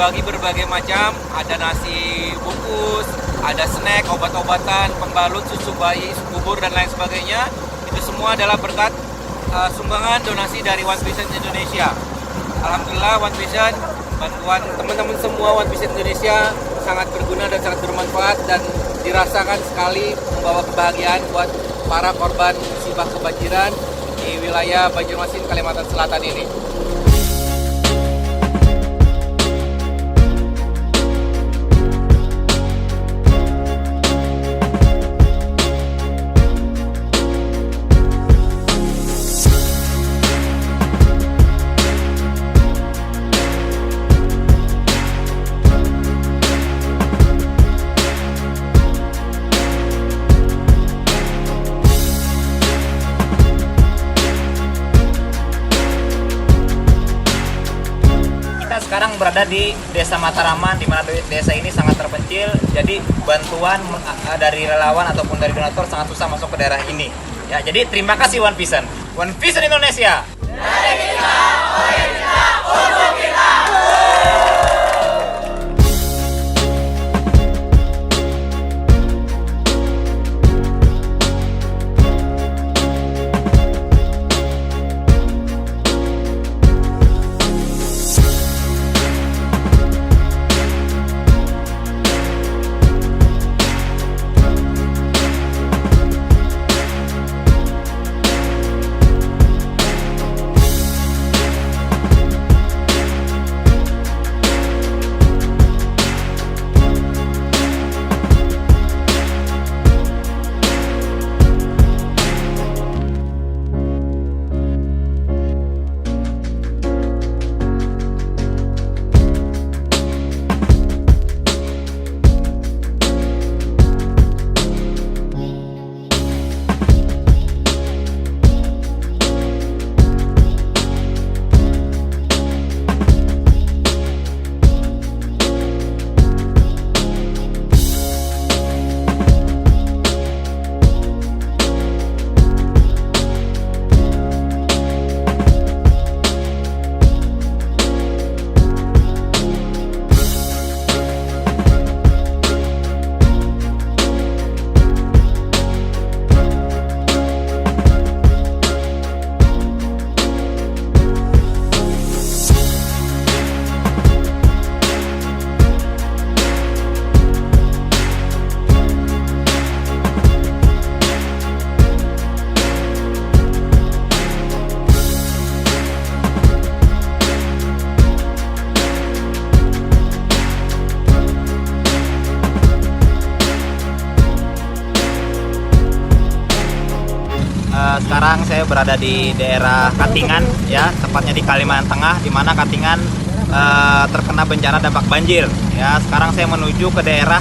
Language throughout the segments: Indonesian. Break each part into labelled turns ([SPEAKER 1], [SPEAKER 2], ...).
[SPEAKER 1] dibagi berbagai macam, ada nasi bungkus, ada snack, obat-obatan, pembalut, susu bayi, bubur dan lain sebagainya. Itu semua adalah berkat sumbangan donasi dari One Vision Indonesia. Alhamdulillah One Vision, bantuan teman-teman semua One Vision Indonesia sangat berguna dan sangat bermanfaat dan dirasakan sekali membawa kebahagiaan buat para korban musibah kebanjiran di wilayah Banjarmasin, Kalimantan Selatan ini.
[SPEAKER 2] Sekarang berada di Desa Mataraman, di mana desa ini sangat terpencil, jadi bantuan dari relawan ataupun dari donatur sangat susah masuk ke daerah ini. Ya, jadi terima kasih One Vision. One Vision Indonesia. Dari kita, oleh kita, untuk kita. Sekarang saya berada di daerah Katingan, ya, tepatnya di Kalimantan Tengah, di mana Katingan terkena bencana dampak banjir. Ya, sekarang saya menuju ke daerah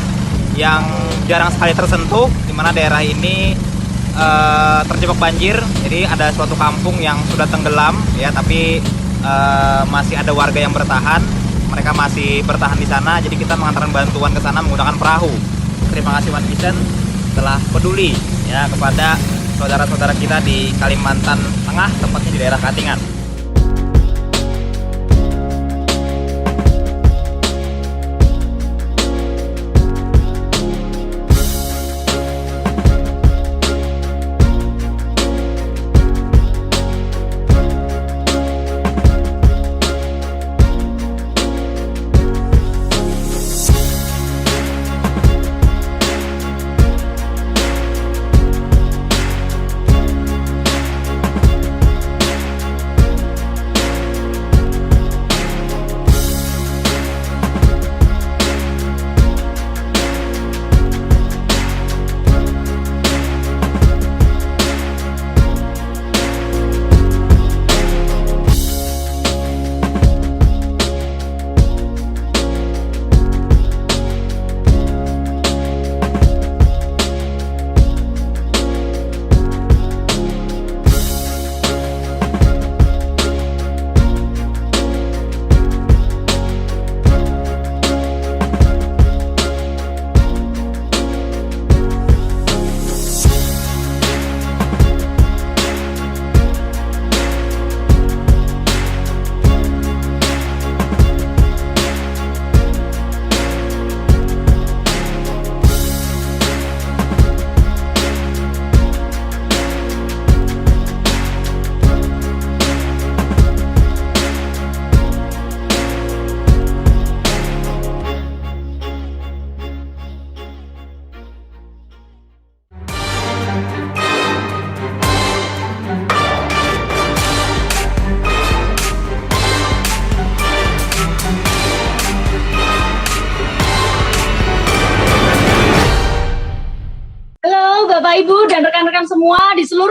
[SPEAKER 2] yang jarang sekali tersentuh, di mana daerah ini terjebak banjir. Jadi ada suatu kampung yang sudah tenggelam, ya, tapi masih ada warga yang bertahan. Mereka masih bertahan di sana. Jadi kita mengantarkan bantuan ke sana menggunakan perahu. Terima kasih One Vision telah peduli, ya, kepada saudara-saudara kita di Kalimantan Tengah, tepatnya di daerah Katingan.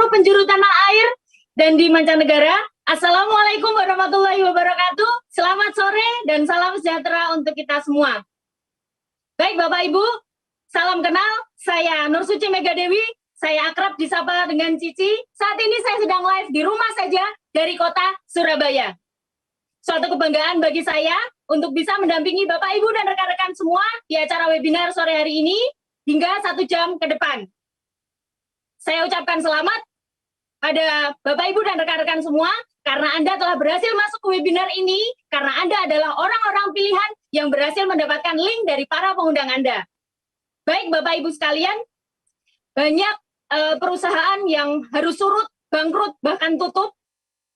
[SPEAKER 3] seluruh penjuru tanah air dan di mancanegara. Assalamualaikum warahmatullahi wabarakatuh. Selamat sore dan salam sejahtera untuk kita semua. Baik Bapak Ibu, salam kenal. Saya Nur Suci Megadewi. Saya akrab disapa dengan Cici. Saat ini saya sedang live di rumah saja dari kota Surabaya. Suatu kebanggaan bagi saya untuk bisa mendampingi Bapak Ibu dan rekan-rekan semua di acara webinar sore hari ini hingga 1 jam ke depan. Saya ucapkan selamat pada Bapak Ibu dan rekan-rekan semua karena Anda telah berhasil masuk ke webinar ini karena Anda adalah orang-orang pilihan yang berhasil mendapatkan link dari para pengundang Anda. Baik Bapak Ibu sekalian, banyak perusahaan yang harus surut, bangkrut, bahkan tutup,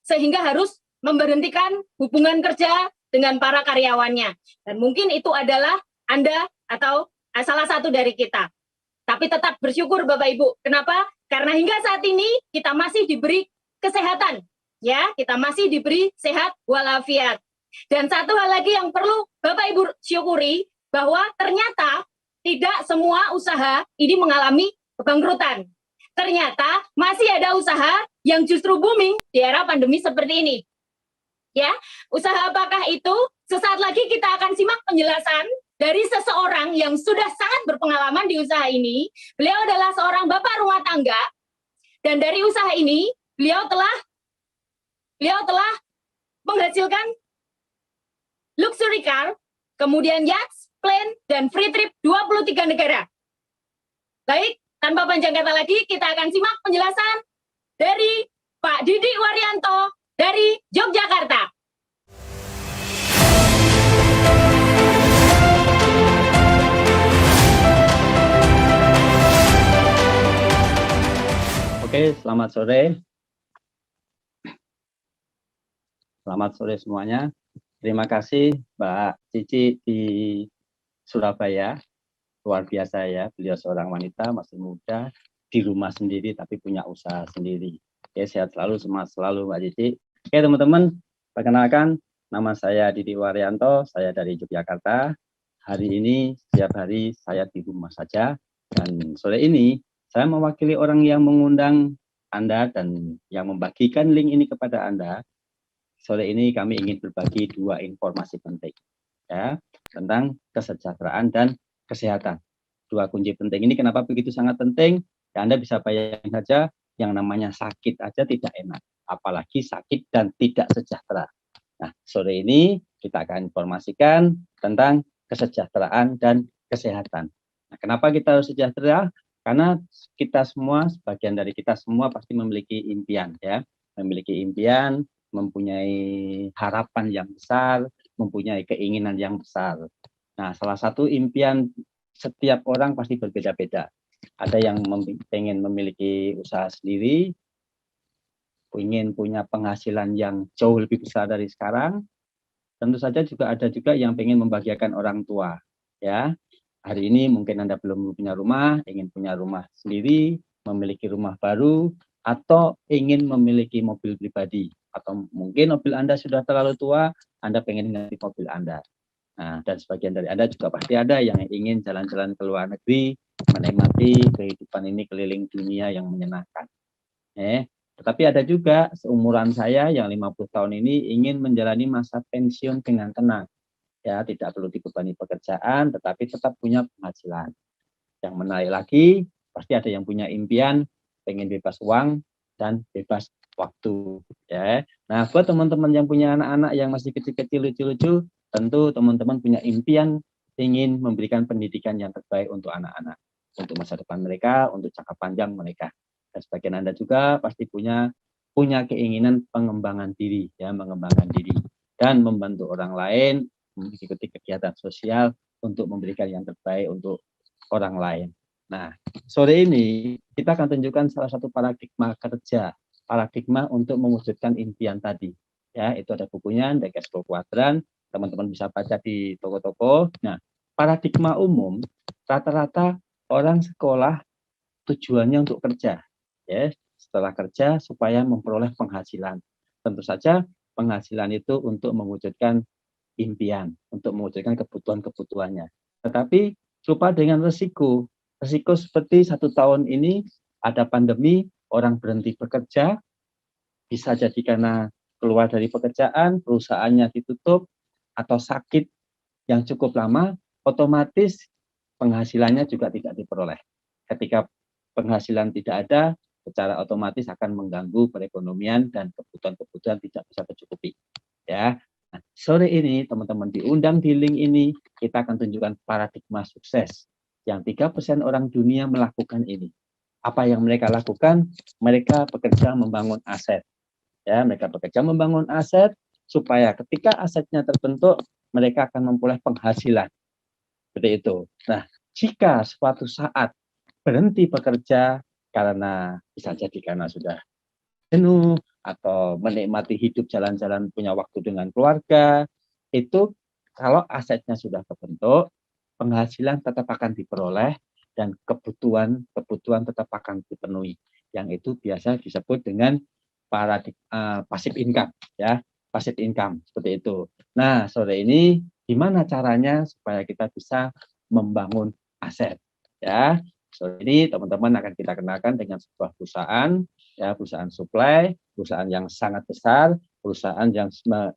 [SPEAKER 3] sehingga harus memberhentikan hubungan kerja dengan para karyawannya. Dan mungkin itu adalah Anda atau salah satu dari kita. Tapi tetap bersyukur Bapak Ibu. Kenapa? Karena hingga saat ini kita masih diberi kesehatan. Ya, kita masih diberi sehat walafiat. Dan satu hal lagi yang perlu Bapak Ibu syukuri, bahwa ternyata tidak semua usaha ini mengalami kebangkrutan. Ternyata masih ada usaha yang justru booming di era pandemi seperti ini. Ya, usaha apakah itu? Sesaat lagi kita akan simak penjelasan dari seseorang yang sudah sangat berpengalaman di usaha ini. Beliau adalah seorang bapak rumah tangga, dan dari usaha ini beliau telah menghasilkan luxury car, kemudian yacht, plane, dan free trip 23 negara. Baik, tanpa panjang kata lagi, kita akan simak penjelasan dari Pak Didi Waryanto dari Yogyakarta.
[SPEAKER 4] Oke, selamat sore. Selamat sore semuanya. Terima kasih Mbak Cici di Surabaya. Luar biasa ya, beliau seorang wanita masih muda, di rumah sendiri tapi punya usaha sendiri. Oke, sehat selalu, semangat selalu Mbak Cici. Oke teman-teman, perkenalkan nama saya Didi Waryanto, saya dari Yogyakarta. Hari ini setiap hari saya di rumah saja, dan sore ini saya mewakili orang yang mengundang Anda dan yang membagikan link ini kepada Anda. Sore ini kami ingin berbagi 2 informasi penting ya, tentang kesejahteraan dan kesehatan. 2 kunci penting ini kenapa begitu sangat penting? Ya, Anda bisa bayangkan saja, yang namanya sakit aja tidak enak, apalagi sakit dan tidak sejahtera. Nah, sore ini kita akan informasikan tentang kesejahteraan dan kesehatan. Nah, kenapa kita harus sejahtera? Karena kita semua, sebagian dari kita semua pasti memiliki impian ya, memiliki impian, mempunyai harapan yang besar, mempunyai keinginan yang besar. Nah, salah satu impian setiap orang pasti berbeda-beda. Ada yang pengen memiliki usaha sendiri, ingin punya penghasilan yang jauh lebih besar dari sekarang. Tentu saja juga ada juga yang pengen membahagiakan orang tua. Ya, hari ini mungkin Anda belum punya rumah, ingin punya rumah sendiri, memiliki rumah baru, atau ingin memiliki mobil pribadi. Atau mungkin mobil Anda sudah terlalu tua, Anda pengen ganti mobil Anda. Nah, dan sebagian dari Anda juga pasti ada yang ingin jalan-jalan ke luar negeri, menikmati kehidupan ini keliling dunia yang menyenangkan. Tetapi ada juga seumuran saya yang 50 tahun ini ingin menjalani masa pensiun dengan tenang. Ya, tidak perlu dibebani pekerjaan, tetapi tetap punya penghasilan. Yang menarik lagi, pasti ada yang punya impian, pengen bebas uang dan bebas waktu. Ya. Nah, buat teman-teman yang punya anak-anak yang masih kecil-kecil, lucu-lucu, tentu teman-teman punya impian ingin memberikan pendidikan yang terbaik untuk anak-anak, untuk masa depan mereka, untuk jangka panjang mereka. Dan sebagian Anda juga pasti punya keinginan pengembangan diri, ya, mengembangkan diri dan membantu orang lain, mengikuti kegiatan sosial untuk memberikan yang terbaik untuk orang lain. Nah, sore ini kita akan tunjukkan salah satu paradigma kerja, paradigma untuk mewujudkan impian tadi. Ya, itu ada bukunya, The Cashflow Quadrant. Teman-teman bisa baca di toko-toko. Nah, paradigma umum rata-rata orang sekolah tujuannya untuk kerja, ya, setelah kerja supaya memperoleh penghasilan. Tentu saja penghasilan itu untuk mewujudkan impian, untuk mewujudkan kebutuhan-kebutuhannya. Tetapi lupa dengan resiko seperti 1 tahun ini ada pandemi, orang berhenti bekerja, bisa jadi karena keluar dari pekerjaan, perusahaannya ditutup, atau sakit yang cukup lama, otomatis penghasilannya juga tidak diperoleh. Ketika penghasilan tidak ada, secara otomatis akan mengganggu perekonomian dan kebutuhan-kebutuhan tidak bisa tercukupi. Ya, nah, sore ini teman-teman diundang di link ini, kita akan tunjukkan paradigma sukses yang 3% orang dunia melakukan ini. Apa yang mereka lakukan? Mereka bekerja membangun aset. Ya, mereka bekerja membangun aset supaya ketika asetnya terbentuk, mereka akan memperoleh penghasilan. Seperti itu. Nah, jika suatu saat berhenti bekerja karena bisa jadi karena sudah jenuh atau menikmati hidup jalan-jalan punya waktu dengan keluarga, itu kalau asetnya sudah terbentuk, penghasilan tetap akan diperoleh dan kebutuhan tetap akan dipenuhi. Yang itu biasa disebut dengan passive income, ya, passive income seperti itu. Nah, sore ini gimana caranya supaya kita bisa membangun aset, ya. Sore ini teman-teman akan kita kenalkan dengan sebuah perusahaan, ya, perusahaan supply, perusahaan yang sangat besar, perusahaan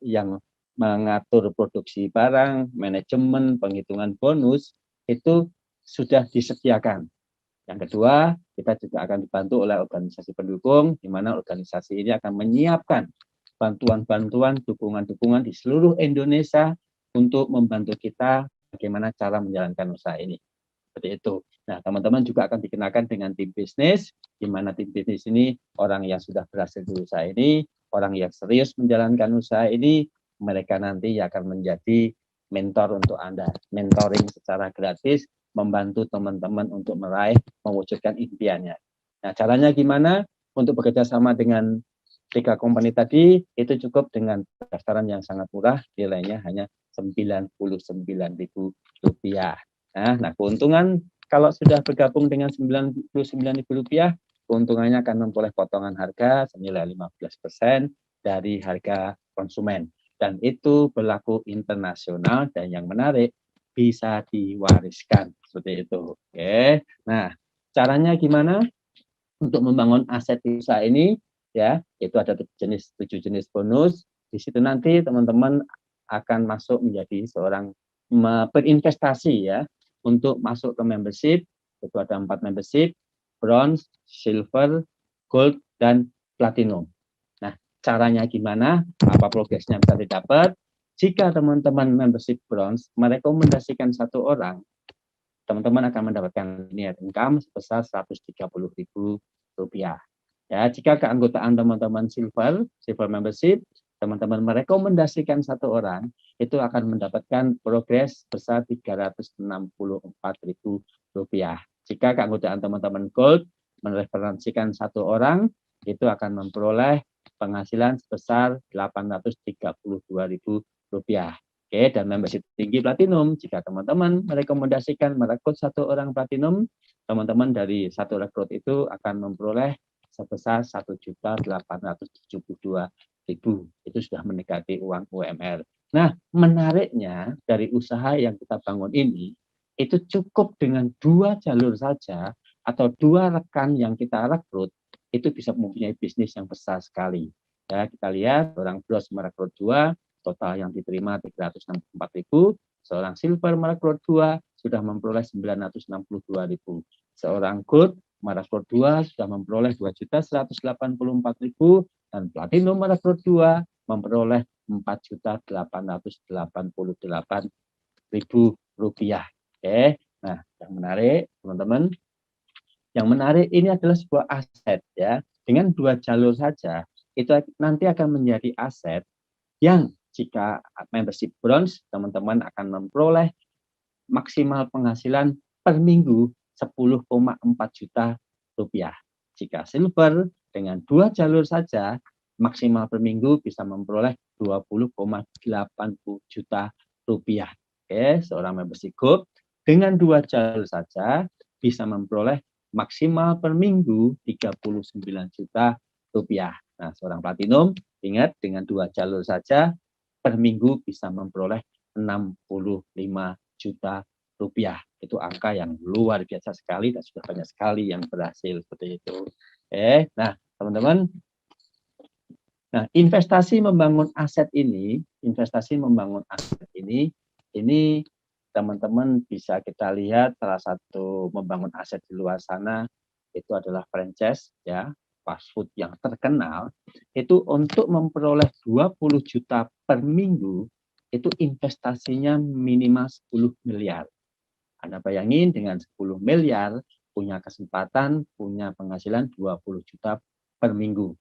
[SPEAKER 4] yang mengatur produksi barang, manajemen, penghitungan bonus itu sudah disediakan. Yang kedua, kita juga akan dibantu oleh organisasi pendukung, di mana organisasi ini akan menyiapkan bantuan-bantuan, dukungan-dukungan di seluruh Indonesia untuk membantu kita bagaimana cara menjalankan usaha ini. Seperti itu. Nah, teman-teman juga akan dikenakan dengan tim bisnis, di mana tim bisnis ini orang yang sudah berhasil di usaha ini, orang yang serius menjalankan usaha ini, mereka nanti akan menjadi mentor untuk Anda, mentoring secara gratis, membantu teman-teman untuk mewujudkan impiannya. Nah, caranya gimana? Untuk bekerja sama dengan 3 company tadi, itu cukup dengan pendaftaran yang sangat murah, nilainya hanya Rp99.000. Nah, keuntungan kalau sudah bergabung dengan Rp99.000, keuntungannya akan memperoleh potongan harga senilai 15% dari harga konsumen. Dan itu berlaku internasional dan yang menarik bisa diwariskan seperti itu. Oke. Nah, caranya gimana untuk membangun aset di usaha ini? Ya, itu ada 7 jenis bonus. Di situ nanti teman-teman akan masuk menjadi seorang berinvestasi, ya, untuk masuk ke membership. Itu ada 4 membership: bronze, silver, gold, dan platinum. Nah, caranya gimana? Apa progresnya bisa didapat? Jika teman-teman membership bronze merekomendasikan 1 orang, teman-teman akan mendapatkan linear income sebesar Rp130.000. Ya, jika keanggotaan teman-teman silver membership, teman-teman merekomendasikan 1 orang, itu akan mendapatkan progres sebesar Rp364.000. Jika keanggotaan teman-teman gold mereferensikan 1 orang, itu akan memperoleh penghasilan sebesar Rp832.000. Oke, dan membership tinggi platinum, jika teman-teman merekrut 1 orang platinum, teman-teman dari 1 rekrut itu akan memperoleh sebesar Rp1.872.000. Itu sudah mendekati uang UMR. Nah, menariknya dari usaha yang kita bangun ini, itu cukup dengan 2 jalur saja atau 2 rekan yang kita rekrut, itu bisa mempunyai bisnis yang besar sekali. Ya, kita lihat orang bronze merekrut 2, total yang diterima 364.000. Seorang silver merekrut 2 sudah memperoleh 962.000. Seorang gold merekrut 2 sudah memperoleh 2.184.000 dan platinum merekrut 2 memperoleh Rp4.888.000. Oke. Nah, yang menarik teman-teman, yang menarik ini adalah sebuah aset, ya. Dengan 2 jalur saja itu nanti akan menjadi aset yang jika membership bronze, teman-teman akan memperoleh maksimal penghasilan per minggu Rp10,4 juta. Jika silver dengan 2 jalur saja, maksimal per minggu bisa memperoleh Rp20,80 juta. Oke, seorang membership gold dengan 2 jalur saja bisa memperoleh maksimal per minggu Rp39 juta. Nah, seorang platinum, ingat, dengan 2 jalur saja per minggu bisa memperoleh Rp65 juta. Itu angka yang luar biasa sekali dan sudah banyak sekali yang berhasil seperti itu. Nah, teman-teman, nah investasi membangun aset ini, ini teman-teman bisa kita lihat salah satu membangun aset di luar sana itu adalah franchise ya, fast food yang terkenal itu untuk memperoleh 20 juta per minggu itu investasinya minimal 10 miliar. Anda bayangin dengan 10 miliar punya kesempatan punya penghasilan 20 juta per minggu.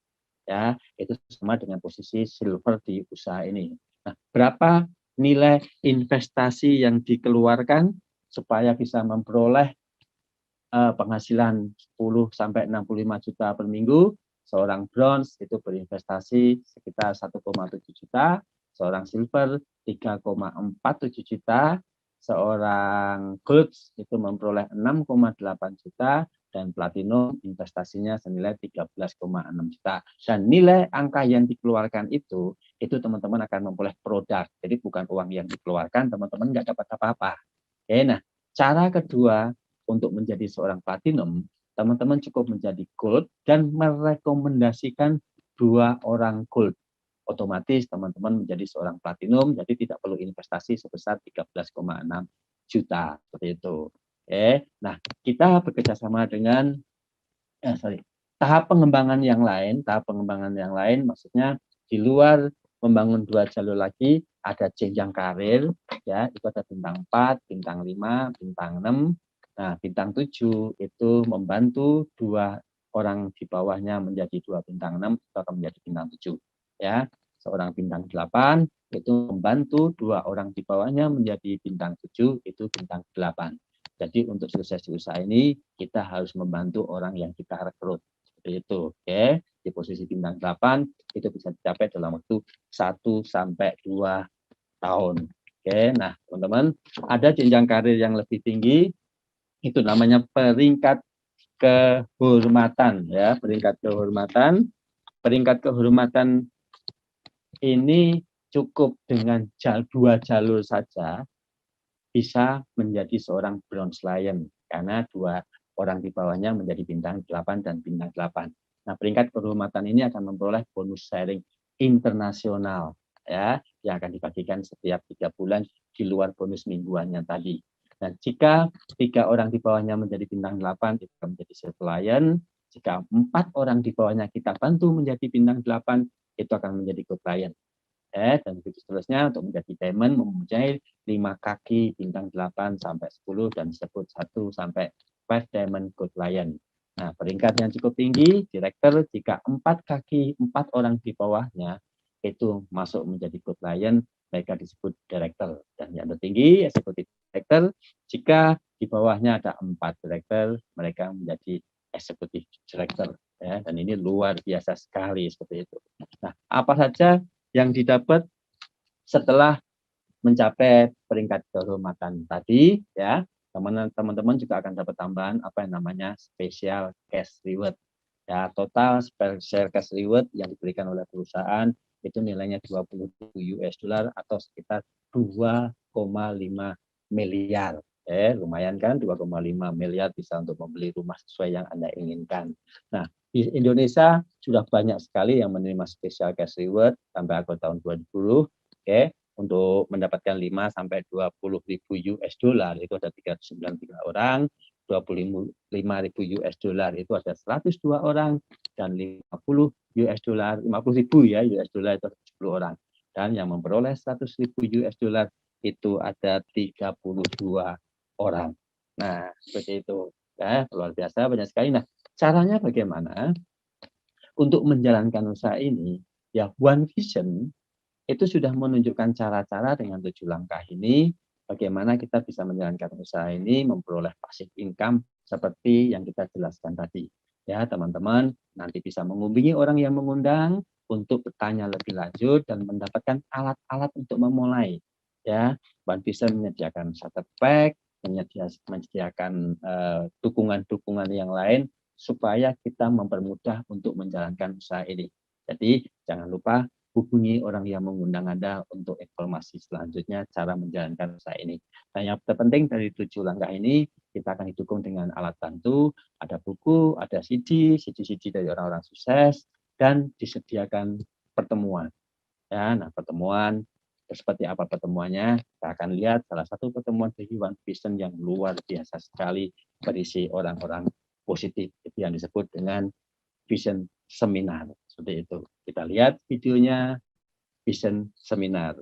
[SPEAKER 4] Ya, itu sama dengan posisi silver di usaha ini. Nah, berapa nilai investasi yang dikeluarkan supaya bisa memperoleh penghasilan 10 sampai 65 juta per minggu? Seorang bronze itu berinvestasi sekitar 1,7 juta, seorang silver 3,47 juta, seorang gold itu memperoleh 6,8 juta, dan platinum investasinya senilai 13,6 juta. Dan nilai angka yang dikeluarkan itu teman-teman akan memperoleh produk. Jadi bukan uang yang dikeluarkan, teman-teman nggak dapat apa-apa. Oke, nah cara kedua untuk menjadi seorang platinum, teman-teman cukup menjadi gold dan merekomendasikan 2 orang gold. Otomatis teman-teman menjadi seorang platinum, jadi tidak perlu investasi sebesar 13,6 juta. Seperti itu. Oke, nah kita bekerja sama dengan tahap pengembangan yang lain. Maksudnya di luar membangun 2 jalur lagi, ada jenjang karir, ya itu ada bintang 4, bintang 5, bintang 6. Nah, bintang 7 itu membantu 2 orang di bawahnya menjadi 2 bintang 6, itu akan menjadi bintang 7. Ya, seorang bintang 8 itu membantu 2 orang di bawahnya menjadi bintang 7, itu bintang 8. Jadi untuk sukses di usaha ini, kita harus membantu orang yang kita rekrut. Seperti itu. Oke. Di posisi bintang 8, itu bisa dicapai dalam waktu 1 sampai 2 tahun. Oke. Nah, teman-teman, ada jenjang karir yang lebih tinggi, itu namanya peringkat kehormatan. Ya, peringkat kehormatan. Peringkat kehormatan ini cukup dengan 2 jalur saja, bisa menjadi seorang bronze lion karena 2 orang di bawahnya menjadi bintang 8 dan bintang 8. Nah, peringkat kehormatan ini akan memperoleh bonus sharing internasional ya yang akan dibagikan setiap 3 bulan di luar bonus mingguannya tadi. Dan jika 3 orang di bawahnya menjadi bintang 8 itu akan menjadi silver lion, jika 4 orang di bawahnya kita bantu menjadi bintang 8 itu akan menjadi gold lion. Dan begitu seterusnya untuk menjadi diamond mempunyai 5 kaki bintang 8 sampai 10 dan disebut 1 sampai 5 diamond gold lion. Nah, peringkat yang cukup tinggi director jika 4 kaki 4 orang di bawahnya itu masuk menjadi gold lion, mereka disebut director. Dan yang tertinggi executive director jika di bawahnya ada 4 director, mereka menjadi executive director ya, dan ini luar biasa sekali seperti itu. Nah, apa saja yang didapat setelah mencapai peringkat kehormatan tadi ya, teman-teman juga akan dapat tambahan apa yang namanya special cash reward. Ya, total special cash reward yang diberikan oleh perusahaan itu nilainya 20.000 US dollar atau sekitar 2,5 miliar. Lumayan kan, 2,5 miliar bisa untuk membeli rumah sesuai yang Anda inginkan. Nah, di Indonesia sudah banyak sekali yang menerima special cash reward sampai akhir tahun 2020. Untuk mendapatkan 5 sampai 20.000 US dollar itu ada 393 orang, 25.000 US dollar itu ada 102 orang, dan 50 US dollar, 50.000 ya US dollar itu 10 orang. Dan yang memperoleh 100.000 US dollar itu ada 32 orang. Nah, seperti itu. Ya, luar biasa, banyak sekali. Nah, caranya bagaimana? Untuk menjalankan usaha ini, ya One Vision itu sudah menunjukkan cara-cara dengan 7 langkah ini, bagaimana kita bisa menjalankan usaha ini, memperoleh passive income seperti yang kita jelaskan tadi. Ya, teman-teman, nanti bisa menghubungi orang yang mengundang untuk bertanya lebih lanjut dan mendapatkan alat-alat untuk memulai. Ya, One Vision menyediakan starter pack, menyediakan dukungan-dukungan yang lain supaya kita mempermudah untuk menjalankan usaha ini. Jadi jangan lupa hubungi orang yang mengundang Anda untuk informasi selanjutnya cara menjalankan usaha ini. Nah, yang terpenting dari 7 langkah ini, kita akan didukung dengan alat bantu, ada buku, ada CD dari orang-orang sukses, dan disediakan pertemuan. Ya, nah pertemuan seperti apa pertemuannya? Kita akan lihat salah satu pertemuan dari One Vision yang luar biasa sekali berisi orang-orang positif, itu yang disebut dengan Vision Seminar. Seperti itu. Kita lihat videonya Vision Seminar.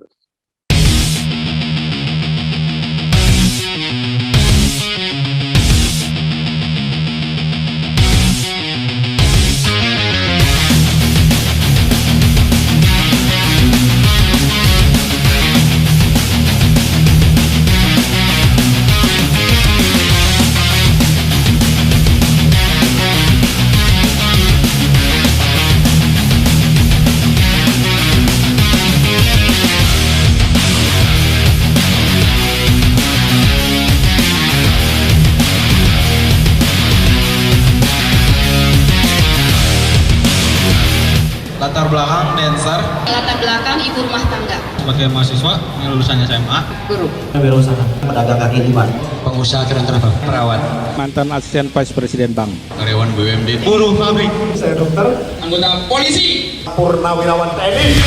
[SPEAKER 5] Latar belakang dancer,
[SPEAKER 6] Latar belakang ibu rumah tangga.
[SPEAKER 5] sebagai mahasiswa yang lulusannya SMA,
[SPEAKER 6] Guru.
[SPEAKER 7] Wirausaha, pedagang kaki lima,
[SPEAKER 5] pengusaha keren travel,
[SPEAKER 1] Perawat.
[SPEAKER 8] mantan asisten vice presiden bank,
[SPEAKER 5] karyawan BUMD,
[SPEAKER 8] buruh pabrik,
[SPEAKER 7] saya dokter,
[SPEAKER 5] anggota polisi.
[SPEAKER 7] purnawirawan TNI.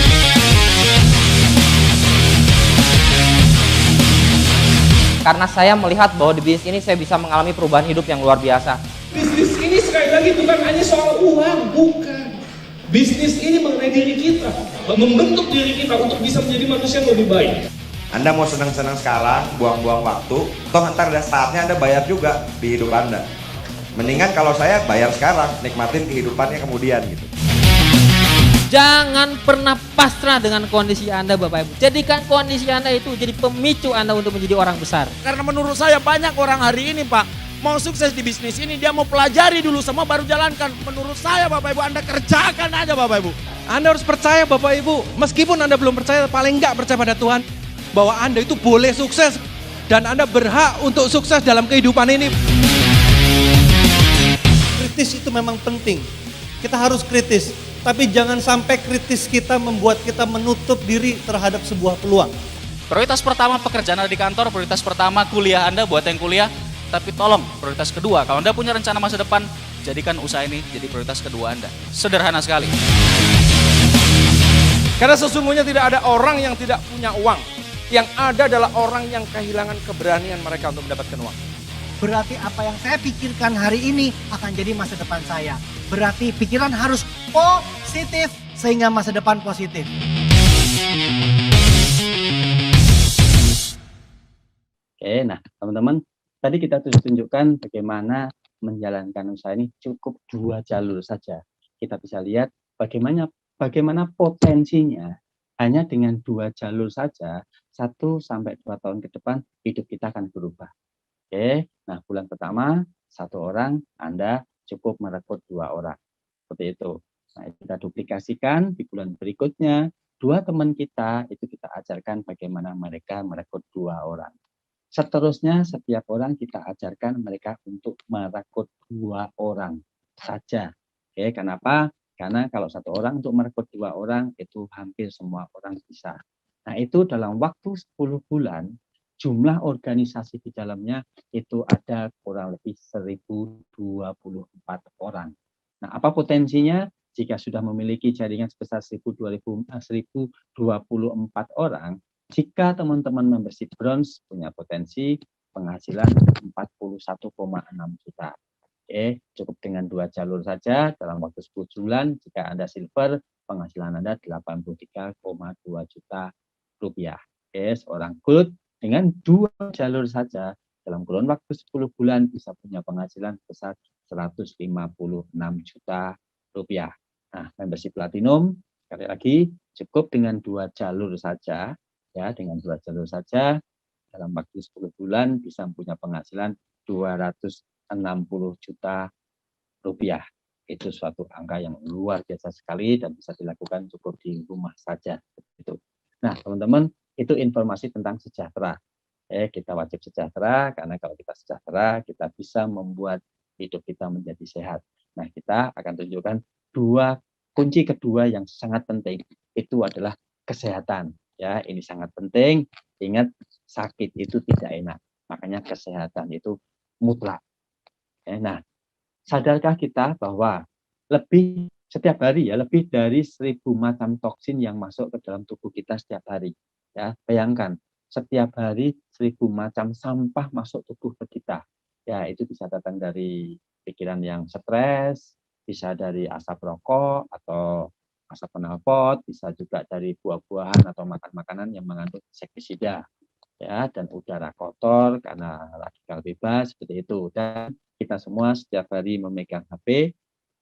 [SPEAKER 9] Karena saya melihat bahwa di bisnis ini saya bisa mengalami perubahan hidup yang luar biasa.
[SPEAKER 10] Bisnis ini sekali lagi bukan hanya soal uang, bukan. Bisnis ini mengenai diri kita, membentuk diri kita untuk bisa menjadi manusia yang lebih baik.
[SPEAKER 11] Anda mau senang-senang sekarang, buang-buang waktu, toh ntar ada saatnya Anda bayar juga di hidup Anda. Mendingan kalau saya bayar sekarang, nikmatin kehidupannya kemudian gitu.
[SPEAKER 9] Jangan pernah pasrah dengan kondisi Anda Bapak Ibu. Jadikan kondisi Anda itu jadi pemicu Anda untuk menjadi orang besar.
[SPEAKER 8] Karena menurut saya banyak orang hari ini Pak mau sukses di bisnis ini, dia mau pelajari dulu semua baru jalankan. Menurut saya Bapak Ibu, Anda kerjakan aja Bapak Ibu. Anda harus percaya Bapak Ibu, meskipun Anda belum percaya, paling enggak percaya pada Tuhan, bahwa Anda itu boleh sukses dan Anda berhak untuk sukses dalam kehidupan ini. Kritis itu memang penting, kita harus kritis, tapi jangan sampai kritis kita membuat kita menutup diri terhadap sebuah peluang.
[SPEAKER 12] Prioritas pertama pekerjaan Anda di kantor, prioritas pertama kuliah Anda buat yang kuliah. Tapi tolong, prioritas kedua, kalau Anda punya rencana masa depan, jadikan usaha ini jadi prioritas kedua Anda. Sederhana sekali.
[SPEAKER 8] Karena sesungguhnya tidak ada orang yang tidak punya uang. Yang ada adalah orang yang kehilangan keberanian mereka untuk mendapatkan uang.
[SPEAKER 7] Berarti apa yang saya pikirkan hari ini akan jadi masa depan saya. Berarti pikiran harus positif sehingga masa depan positif.
[SPEAKER 4] Oke, nah teman-teman, tadi kita tunjukkan bagaimana menjalankan usaha ini cukup 2 jalur saja. Kita bisa lihat bagaimana potensinya hanya dengan 2 jalur saja, 1 sampai 2 tahun ke depan hidup kita akan berubah. Oke, nah bulan pertama 1 orang, Anda cukup merekrut 2 orang. Seperti itu. Nah, kita duplikasikan di bulan berikutnya, 2 teman kita itu kita ajarkan bagaimana mereka merekrut 2 orang. Seterusnya setiap orang kita ajarkan mereka untuk merekrut 2 orang saja. Oke, kenapa? Karena kalau 1 orang untuk merekrut 2 orang itu hampir semua orang bisa. Nah, itu dalam waktu 10 bulan jumlah organisasi di dalamnya itu ada kurang lebih 1024 orang. Nah, apa potensinya? Jika sudah memiliki jaringan sebesar 1024 orang, jika teman-teman membership bronze punya potensi penghasilan 41,6 juta. Oke, cukup dengan 2 jalur saja dalam waktu 10 bulan. Jika Anda silver, penghasilan Anda 83,2 juta rupiah. Oke, seorang gold dengan 2 jalur saja dalam kurun waktu 10 bulan bisa punya penghasilan besar 156 juta rupiah. Nah, membership platinum sekali lagi cukup dengan 2 jalur saja. Ya, dengan 2 jalur saja dalam waktu 10 bulan bisa punya penghasilan 260 juta rupiah. Itu suatu angka yang luar biasa sekali dan bisa dilakukan cukup di rumah saja. Itu. Nah, teman-teman, itu informasi tentang sejahtera. Kita wajib sejahtera karena kalau kita sejahtera, kita bisa membuat hidup kita menjadi sehat. Nah, kita akan tunjukkan 2 kunci kedua yang sangat penting, itu adalah kesehatan. Ya, ini sangat penting. Ingat, sakit itu tidak enak. Makanya kesehatan itu mutlak. Nah, sadarkah kita bahwa setiap hari ya lebih dari 1000 macam toksin yang masuk ke dalam tubuh kita setiap hari. Ya, bayangkan setiap hari 1000 macam sampah masuk tubuh kita. Ya, itu bisa datang dari pikiran yang stres, bisa dari asap rokok atau asap knalpot, bisa juga dari buah-buahan atau makan makanan yang mengandung insektisida. Ya, dan udara kotor karena radikal bebas seperti itu. Dan kita semua setiap hari memegang HP.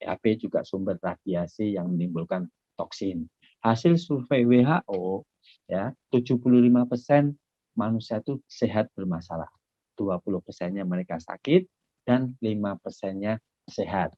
[SPEAKER 4] HP juga sumber radiasi yang menimbulkan toksin. Hasil survei WHO, ya, 75% manusia itu sehat bermasalah. 20%-nya mereka sakit dan 5%-nya sehat.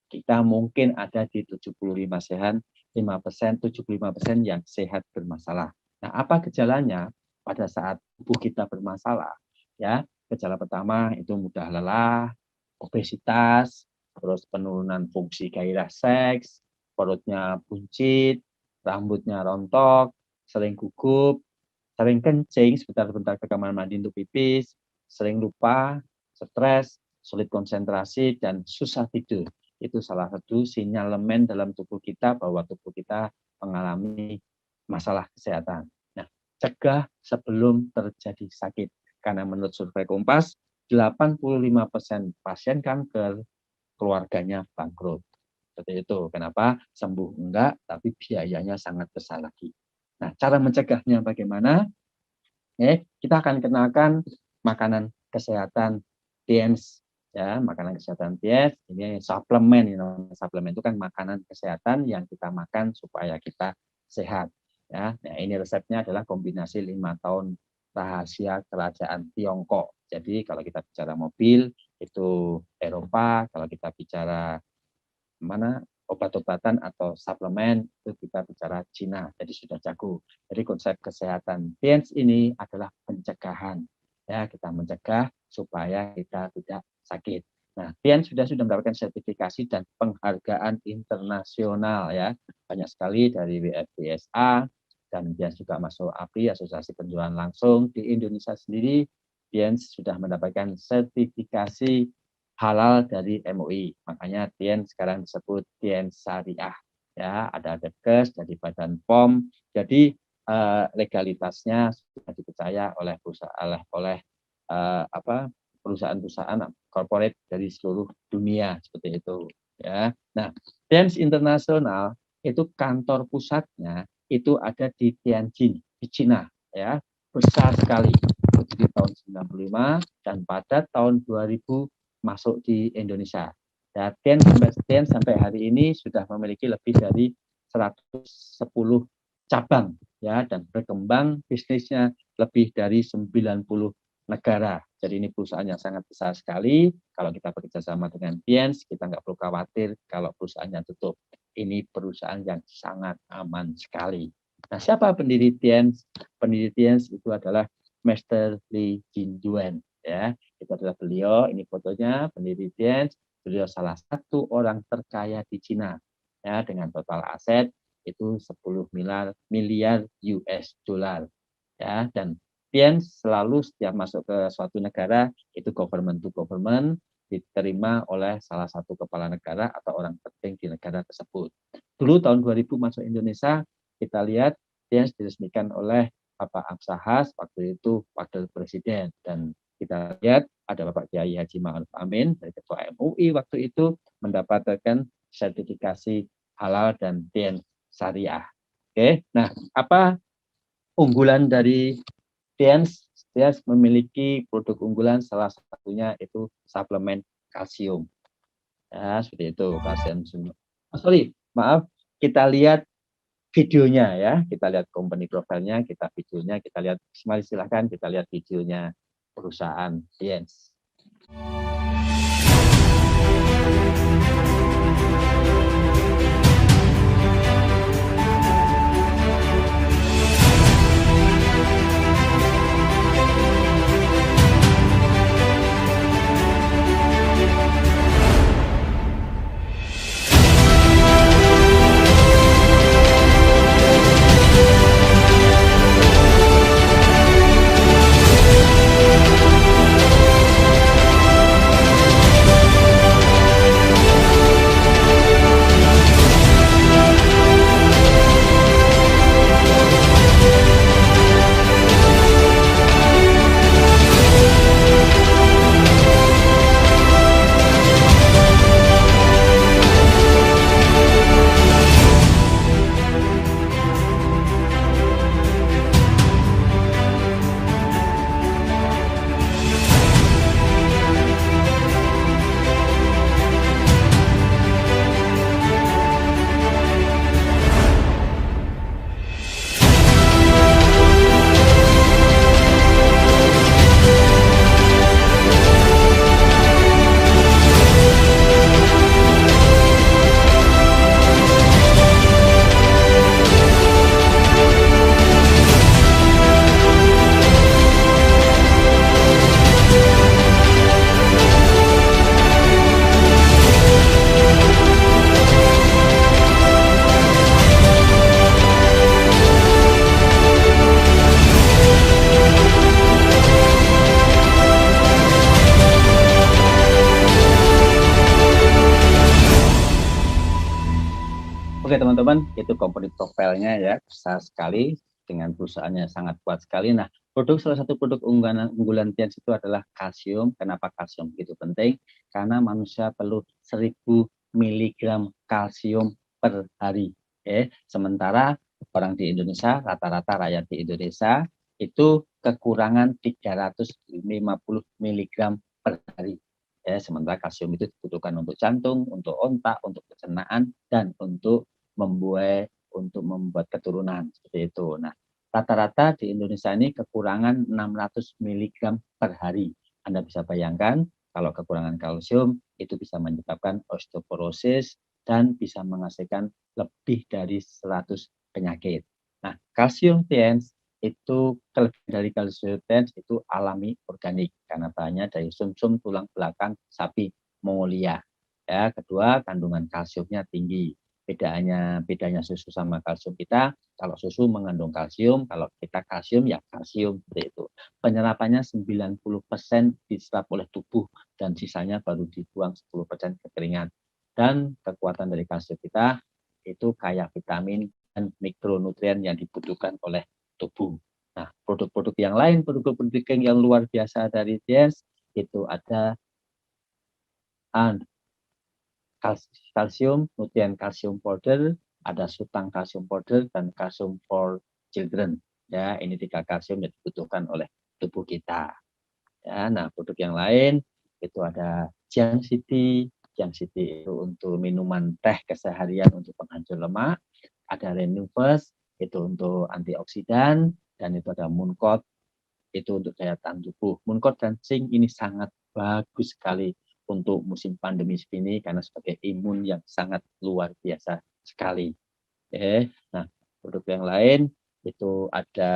[SPEAKER 4] Kita mungkin ada di 75 sehat, 75% yang sehat bermasalah. Nah, apa gejalanya pada saat tubuh kita bermasalah? Ya, gejala pertama itu mudah lelah, obesitas, terus penurunan fungsi gairah seks, perutnya buncit, rambutnya rontok, sering gugup, sering kencing, sebentar-bentar ke kamar mandi untuk pipis, sering lupa, stres, sulit konsentrasi, dan susah tidur. Itu salah satu sinyalemen dalam tubuh kita bahwa tubuh kita mengalami masalah kesehatan. Nah, cegah sebelum terjadi sakit. Karena menurut survei Kompas, 85% pasien kanker keluarganya bangkrut. Seperti itu. Kenapa? Sembuh enggak, tapi biayanya sangat besar lagi. Nah, cara mencegahnya bagaimana? Kita akan kenalkan makanan kesehatan TIENS. Ya, makanan kesehatan TIENS, ini suplemen. Suplemen itu kan makanan kesehatan yang kita makan supaya kita sehat. Ya, nah, ini resepnya adalah kombinasi 5 tahun rahasia kerajaan Tiongkok. Jadi kalau kita bicara mobil, itu Eropa, kalau kita bicara obat-obatan atau suplemen, itu kita bicara Cina, jadi sudah jago. Jadi konsep kesehatan TIENS ini adalah pencegahan. Ya, kita mencegah supaya kita tidak sakit. Nah, TIENS sudah mendapatkan sertifikasi dan penghargaan internasional ya. Banyak sekali dari WFDSA, dan TIENS juga masuk API, Asosiasi Penjualan Langsung. Di Indonesia sendiri, TIENS sudah mendapatkan sertifikasi halal dari MUI. Makanya TIENS sekarang disebut TIENS Syariah. Ya, ada Depkes dari Badan POM. Jadi legalitasnya sudah dipercaya oleh perusahaan-perusahaan corporate dari seluruh dunia seperti itu. Ya, nah TIENS Internasional itu kantor pusatnya itu ada di Tianjin di Cina. Ya, besar sekali. Di tahun 95 dan pada tahun 2000 masuk di Indonesia. Ya, TIENS sampai hari ini sudah memiliki lebih dari 110 cabang ya, dan berkembang bisnisnya lebih dari 90 negara. Jadi ini perusahaan yang sangat besar sekali. Kalau kita bekerja sama dengan TIENS, kita nggak perlu khawatir kalau perusahaannya tutup. Ini perusahaan yang sangat aman sekali. Nah, siapa pendiri TIENS? Pendiri TIENS itu adalah Master Li Jinduan. Ya, itu adalah beliau. Ini fotonya pendiri TIENS. Beliau salah satu orang terkaya di Cina. Ya, dengan total aset itu 10 miliar US dollar. Ya, dan TIENS selalu setiap masuk ke suatu negara itu government to government diterima oleh salah satu kepala negara atau orang penting di negara tersebut. Dulu tahun 2000 masuk Indonesia, kita lihat TIENS diresmikan oleh Bapak Absahas, waktu itu Wakil Presiden, dan kita lihat ada Bapak Kiai Haji Ma'ruf Amin dari Ketua MUI waktu itu mendapatkan sertifikasi halal dan TIENS Syariah. Oke, nah apa unggulan dari TIENS? TIENS memiliki produk unggulan, salah satunya itu suplemen kalsium. Ya, seperti itu, kalsium. Kita lihat videonya ya, kita lihat company profile-nya, kita videonya, kita lihat. Mari silahkan kita lihat videonya perusahaan TIENS. Oke teman-teman, itu company profile-nya ya, besar sekali dengan perusahaannya sangat kuat sekali. Nah, salah satu produk unggulan Tiens itu adalah kalsium. Kenapa kalsium begitu penting? Karena manusia perlu 1000 mg kalsium per hari. Sementara orang di Indonesia, rata-rata rakyat di Indonesia itu kekurangan 350 mg per hari. Sementara kalsium itu dibutuhkan untuk jantung, untuk otak, untuk pencernaan, dan untuk membuat keturunan seperti itu. Nah, rata-rata di Indonesia ini kekurangan 600 mg per hari. Anda bisa bayangkan kalau kekurangan kalsium itu bisa menyebabkan osteoporosis dan bisa menghasilkan lebih dari 100 penyakit. Nah, kalsium Tiens itu kelebihan dari kalsium Tiens itu alami organik karena bahannya dari sumsum tulang belakang sapi Mongolia. Ya, kedua kandungan kalsiumnya tinggi. Bedanya susu sama kalsium kita, kalau susu mengandung kalsium, kalau kita kalsium ya kalsium seperti itu. Penyerapannya 90% diserap oleh tubuh dan sisanya baru dibuang 10% ke keringat. Dan kekuatan dari kalsium kita itu kaya vitamin dan mikronutrien yang dibutuhkan oleh tubuh. Nah, produk-produk yang lain, produk-produk yang luar biasa dari Tiens itu ada kalsium, nutrien kalsium powder, ada sutang kalsium powder dan kalsium for children. Ya, ini 3 kalsium yang dibutuhkan oleh tubuh kita. Ya, nah produk yang lain itu ada Jiang City. Jiang City itu untuk minuman teh keseharian untuk penghancur lemak. Ada Renuvers itu untuk antioksidan, dan itu ada Mooncott itu untuk daya tahan tubuh. Mooncott dan zinc ini sangat bagus sekali untuk musim pandemi ini karena sebagai imun yang sangat luar biasa sekali. Nah, produk yang lain itu ada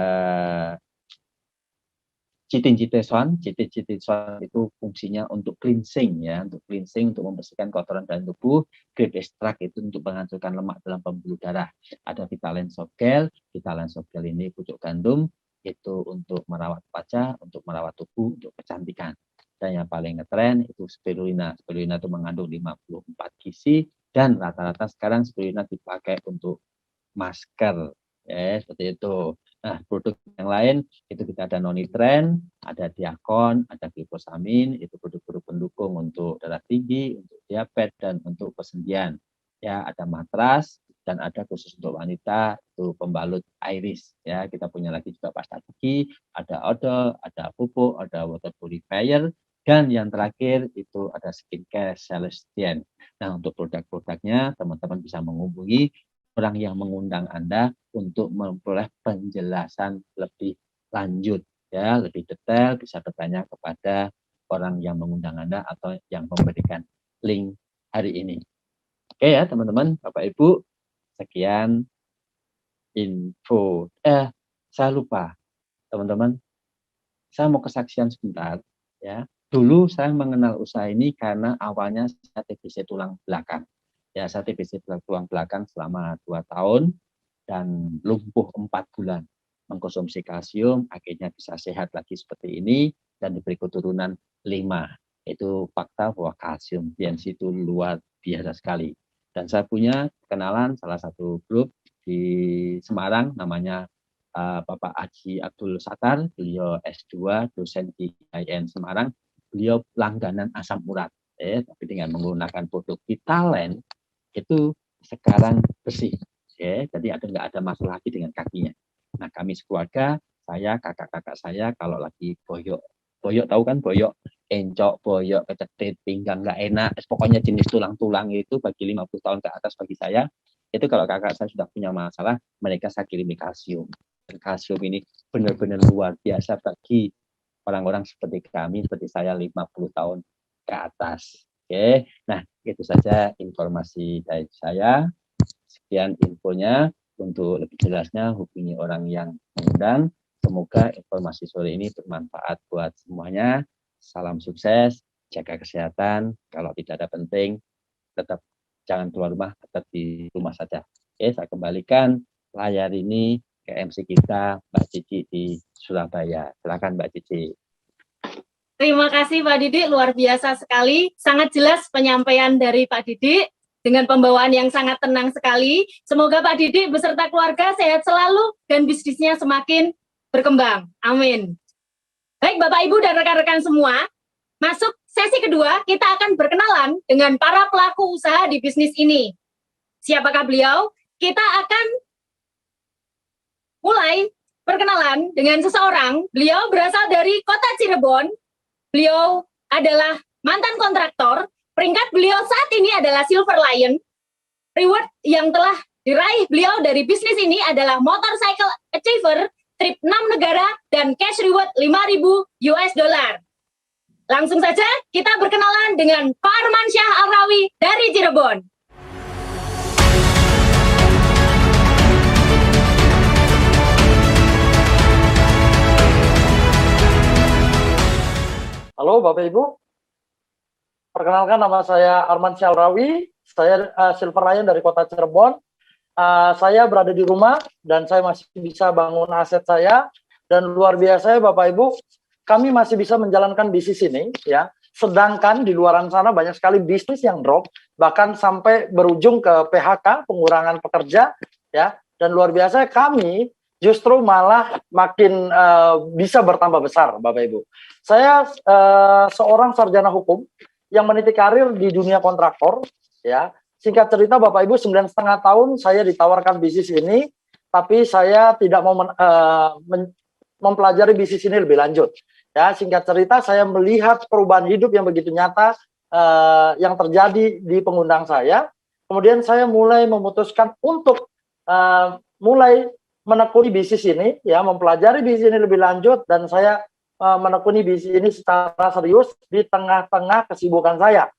[SPEAKER 4] Citin-Citeson. Citin-Citeson itu fungsinya untuk cleansing ya, untuk cleansing, untuk membersihkan kotoran dalam tubuh. Grape extract itu untuk menghancurkan lemak dalam pembuluh darah. Ada Vitalan Soft Gel. Vitalan Soft Gel ini pucuk gandum, itu untuk merawat wajah, untuk merawat tubuh, untuk kecantikan. Dan yang paling ngetren itu spirulina. Spirulina itu mengandung 54 gizi dan rata-rata sekarang spirulina dipakai untuk masker. Seperti itu. Nah, produk yang lain itu kita ada Nonitren, ada Diakon, ada Glifosamin, itu produk-produk pendukung untuk darah tinggi, untuk diabetes dan untuk kesendian. Ya, ada matras dan ada khusus untuk wanita itu pembalut iris. Ya, kita punya lagi juga pasta gigi, ada odol, ada pupuk, ada water purifier, dan yang terakhir itu ada skincare Celestian. Nah, untuk produk-produknya teman-teman bisa menghubungi orang yang mengundang Anda untuk memperoleh penjelasan lebih lanjut, ya, lebih detail, bisa bertanya kepada orang yang mengundang Anda atau yang memberikan link hari ini. Oke ya teman-teman, Bapak Ibu, sekian info. Saya lupa, teman-teman, saya mau kesaksian sebentar, ya. Dulu saya mengenal usaha ini karena awalnya saya TBC tulang belakang. Ya, saya TBC tulang belakang selama 2 tahun dan lumpuh 4 bulan. Mengkonsumsi kalsium, akhirnya bisa sehat lagi seperti ini dan diberi keturunan 5. Itu fakta bahwa kalsium Tiens itu luar biasa sekali. Dan saya punya kenalan salah satu grup di Semarang, namanya Bapak Haji Abdul Sattar, beliau S2, dosen di IAIN Semarang, beliau langganan asam urat. Tapi dengan menggunakan produk Vitalan, itu sekarang bersih, ya, jadi nggak ada masalah lagi dengan kakinya. Nah, kami sekeluarga, saya, kakak-kakak saya, kalau lagi boyok tahu kan boyok, encok, boyok, kecetit, pinggang nggak enak, pokoknya jenis tulang-tulang itu bagi 50 tahun ke atas bagi saya, itu kalau kakak saya sudah punya masalah, mereka saya kirimi kalsium. Dan kalsium ini benar-benar luar biasa bagi orang-orang seperti kami, seperti saya 50 tahun ke atas. Oke, nah itu saja informasi dari saya. Sekian infonya. Untuk lebih jelasnya hubungi orang yang mengundang. Semoga informasi sore ini bermanfaat buat semuanya. Salam sukses, jaga kesehatan. Kalau tidak ada penting, tetap jangan keluar rumah, tetap di rumah saja. Oke, saya kembalikan layar ini ke MC kita, Mbak Cici di Surabaya. Silakan Mbak Cici.
[SPEAKER 3] Terima kasih Pak Didik, luar biasa sekali. Sangat jelas penyampaian dari Pak Didik. dengan pembawaan yang sangat tenang sekali. Semoga Pak Didik beserta keluarga sehat selalu dan bisnisnya semakin berkembang. Amin. Baik Bapak Ibu dan rekan-rekan semua, masuk sesi kedua, kita akan berkenalan dengan para pelaku usaha di bisnis ini. Siapakah beliau? Kita akan mulai perkenalan dengan seseorang. Beliau berasal dari kota Cirebon. Beliau adalah mantan kontraktor. Peringkat beliau saat ini adalah Silver Lion. Reward yang telah diraih beliau dari bisnis ini adalah Motorcycle Achiever, trip 6 negara, dan cash reward 5.000 US dollar. Langsung saja kita berkenalan dengan Pak Armansyah Alrawi dari Cirebon.
[SPEAKER 13] Halo Bapak Ibu, perkenalkan nama saya Armansyah Alrawi, saya Silver Lion dari kota Cirebon. Saya berada di rumah dan saya masih bisa bangun aset saya, dan luar biasa ya Bapak Ibu, kami masih bisa menjalankan bisnis ini ya. Sedangkan di luaran sana banyak sekali bisnis yang drop, bahkan sampai berujung ke PHK, pengurangan pekerja ya. Dan luar biasa kami justru malah makin bisa bertambah besar Bapak Ibu. Saya seorang sarjana hukum yang meniti karir di dunia kontraktor ya. Singkat cerita Bapak Ibu, 9,5 tahun saya ditawarkan bisnis ini, tapi saya tidak mau mempelajari bisnis ini lebih lanjut. Ya, singkat cerita saya melihat perubahan hidup yang begitu nyata yang terjadi di pengundang saya. Kemudian saya mulai memutuskan untuk mulai menekuni bisnis ini, ya, mempelajari bisnis ini lebih lanjut, dan saya menekuni bisnis ini secara serius di tengah-tengah kesibukan saya.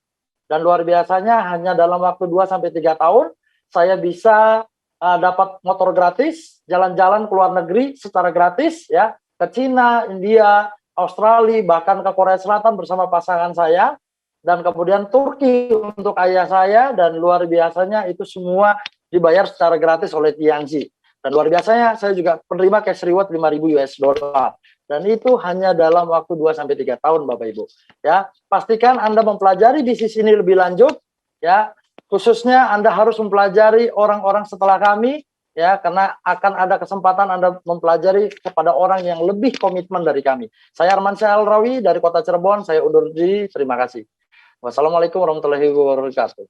[SPEAKER 13] Dan luar biasanya hanya dalam waktu 2-3 tahun saya bisa dapat motor gratis, jalan-jalan ke luar negeri secara gratis ya, ke Cina, India, Australia, bahkan ke Korea Selatan bersama pasangan saya, dan kemudian Turki untuk ayah saya, dan luar biasanya itu semua dibayar secara gratis oleh Tianxi. Dan luar biasanya saya juga penerima cash reward 5.000 US dollar. Dan itu hanya dalam waktu 2-3 tahun Bapak Ibu. Ya, pastikan Anda mempelajari bisnis ini lebih lanjut ya. Khususnya Anda harus mempelajari orang-orang setelah kami ya, karena akan ada kesempatan Anda mempelajari kepada orang yang lebih komitmen dari kami. Saya Armansyah Alrawi dari kota Cirebon, saya undur diri. Terima kasih. Wassalamualaikum warahmatullahi wabarakatuh.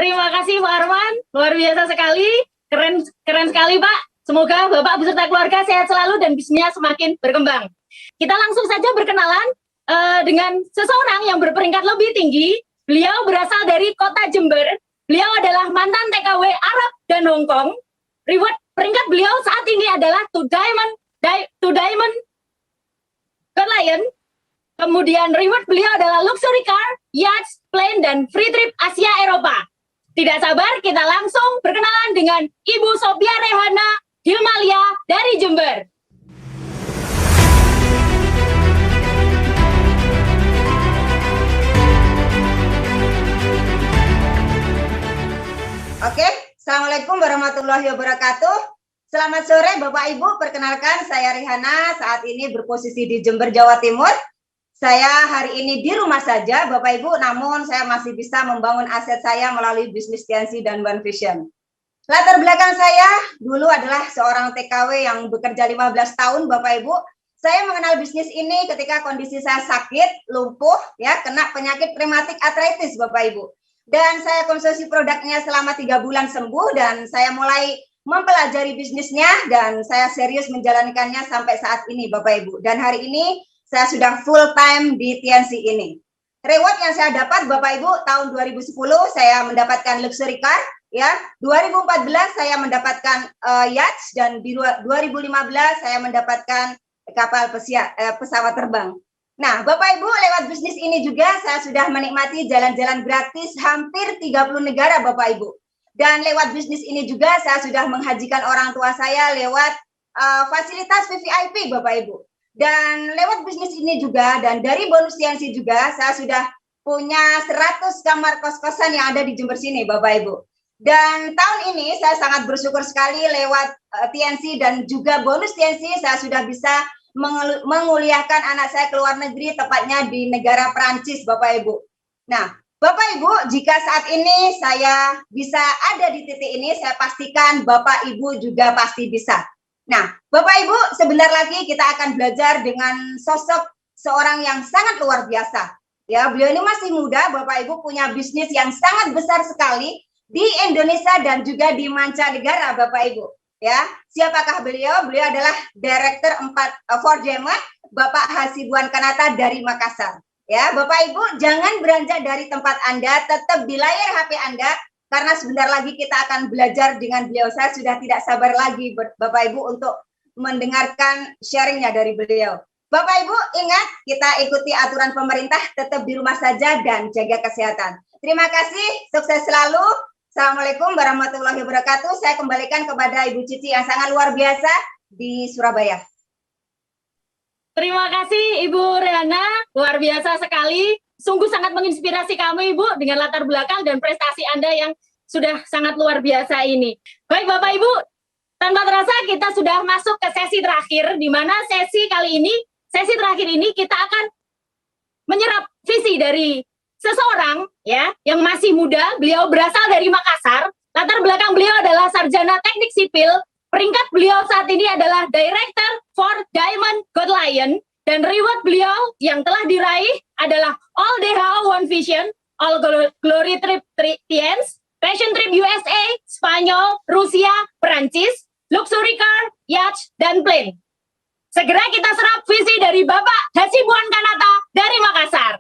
[SPEAKER 3] Terima kasih Pak Arman, luar biasa sekali, keren sekali Pak. Semoga Bapak beserta keluarga sehat selalu dan bisnisnya semakin berkembang. Kita langsung saja berkenalan dengan seseorang yang berperingkat lebih tinggi. Beliau berasal dari kota Jember. Beliau adalah mantan TKW Arab dan Hong Kong. Reward peringkat beliau saat ini adalah Two Diamond Gold Lion. Kemudian reward beliau adalah luxury car, yacht, plane, dan free trip Asia Eropa. Tidak sabar, kita langsung berkenalan dengan Ibu Sophia Rehana Hilmalia dari Jember.
[SPEAKER 14] Oke, Assalamualaikum warahmatullahi wabarakatuh. Selamat sore Bapak Ibu, perkenalkan saya Rehana, saat ini berposisi di Jember, Jawa Timur. Saya hari ini di rumah saja Bapak Ibu, namun saya masih bisa membangun aset saya melalui bisnis Tianxi dan One Vision. Latar belakang saya dulu adalah seorang TKW yang bekerja 15 tahun Bapak Ibu. Saya mengenal bisnis ini ketika kondisi saya sakit, lumpuh, ya, kena penyakit rematik artritis Bapak Ibu. Dan saya konsumsi produknya selama 3 bulan sembuh, dan saya mulai mempelajari bisnisnya, dan saya serius menjalankannya sampai saat ini Bapak Ibu. Dan hari ini saya sudah full time di Tianxi ini. Reward yang saya dapat Bapak Ibu, tahun 2010 saya mendapatkan luxury car, ya. 2014 saya mendapatkan yacht, dan di 2015 saya mendapatkan kapal pesawat terbang. Nah, Bapak Ibu, lewat bisnis ini juga saya sudah menikmati jalan-jalan gratis hampir 30 negara Bapak Ibu. Dan lewat bisnis ini juga saya sudah menghajikan orang tua saya lewat fasilitas VVIP Bapak Ibu. Dan lewat bisnis ini juga, dan dari bonus Tianxi juga, saya sudah punya 100 kamar kos-kosan yang ada di Jember sini Bapak Ibu. Dan tahun ini saya sangat bersyukur sekali lewat Tianxi dan juga bonus Tianxi, saya sudah bisa menguliahkan anak saya ke luar negeri, tepatnya di negara Perancis Bapak Ibu. Nah, Bapak Ibu, jika saat ini saya bisa ada di titik ini, saya pastikan Bapak Ibu juga pasti bisa. Nah, Bapak Ibu, sebentar lagi kita akan belajar dengan sosok seorang yang sangat luar biasa. Ya, beliau ini masih muda, Bapak Ibu punya bisnis yang sangat besar sekali di Indonesia dan juga di mancanegara, Bapak Ibu. Ya, siapakah beliau? Beliau adalah Direktur 4 Gemet, Bapak Hasibuan Kanata dari Makassar. Ya, Bapak Ibu, jangan beranjak dari tempat Anda, tetap di layar HP Anda, karena sebentar lagi kita akan belajar dengan beliau. Saya sudah tidak sabar lagi, Bapak Ibu, untuk mendengarkan sharingnya dari beliau. Bapak Ibu, ingat, kita ikuti aturan pemerintah, tetap di rumah saja dan jaga kesehatan. Terima kasih, sukses selalu. Assalamualaikum warahmatullahi wabarakatuh. Saya kembalikan kepada Ibu Cici yang sangat luar biasa di Surabaya.
[SPEAKER 3] Terima kasih Ibu Rehana, luar biasa sekali. Sungguh sangat menginspirasi kami Ibu dengan latar belakang dan prestasi Anda yang sudah sangat luar biasa ini. Baik Bapak Ibu, tanpa terasa kita sudah masuk ke sesi terakhir, di mana sesi terakhir ini kita akan menyerap visi dari seseorang ya yang masih muda. Beliau berasal dari Makassar. Latar belakang beliau adalah sarjana teknik sipil. Peringkat beliau saat ini adalah Director for Diamond Gold Lion, dan reward beliau yang telah diraih adalah All DHO One Vision, All Glory Trip Tiens, Passion Trip USA, Spanyol, Rusia, Perancis, Luxury Car, Yacht, dan Plane. Segera kita serap visi dari Bapak Hasibuan Kanata dari Makassar.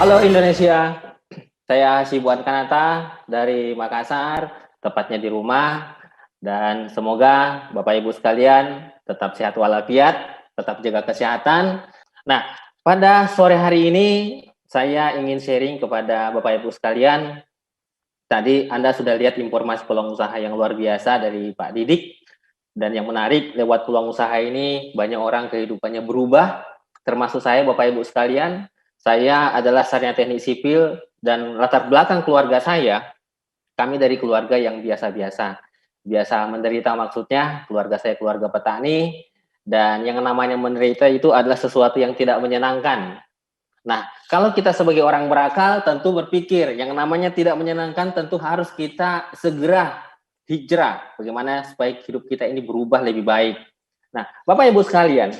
[SPEAKER 9] Halo Indonesia, saya Hasibuan Kanata dari Makassar, tepatnya di rumah, dan semoga Bapak Ibu sekalian tetap sehat walafiat, tetap jaga kesehatan. Nah, pada sore hari ini saya ingin sharing kepada Bapak Ibu sekalian. Tadi Anda sudah lihat informasi peluang usaha yang luar biasa dari Pak Didik. Dan yang menarik, lewat peluang usaha ini banyak orang kehidupannya berubah, termasuk saya Bapak Ibu sekalian. Saya adalah sarjana teknik sipil dan latar belakang keluarga saya, kami dari keluarga yang biasa-biasa. Biasa menderita maksudnya, keluarga saya keluarga petani, dan yang namanya menderita itu adalah sesuatu yang tidak menyenangkan. Nah, kalau kita sebagai orang berakal tentu berpikir, yang namanya tidak menyenangkan tentu harus kita segera hijrah, bagaimana supaya hidup kita ini berubah lebih baik. Nah, Bapak Ibu sekalian,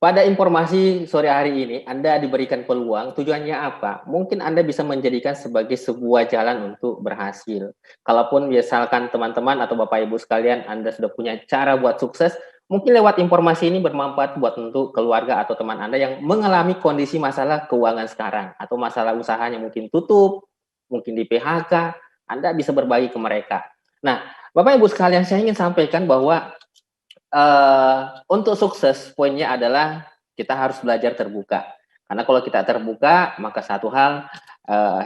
[SPEAKER 9] pada informasi sore hari ini Anda diberikan peluang, tujuannya apa? Mungkin Anda bisa menjadikan sebagai sebuah jalan untuk berhasil. Kalaupun misalkan teman-teman atau Bapak Ibu sekalian Anda sudah punya cara buat sukses, mungkin lewat informasi ini bermanfaat buat untuk keluarga atau teman Anda yang mengalami kondisi masalah keuangan sekarang atau masalah usahanya mungkin tutup, mungkin di PHK, Anda bisa berbagi ke mereka. Nah, Bapak Ibu sekalian, saya ingin sampaikan bahwa untuk sukses poinnya adalah kita harus belajar terbuka. Karena kalau kita terbuka, maka satu hal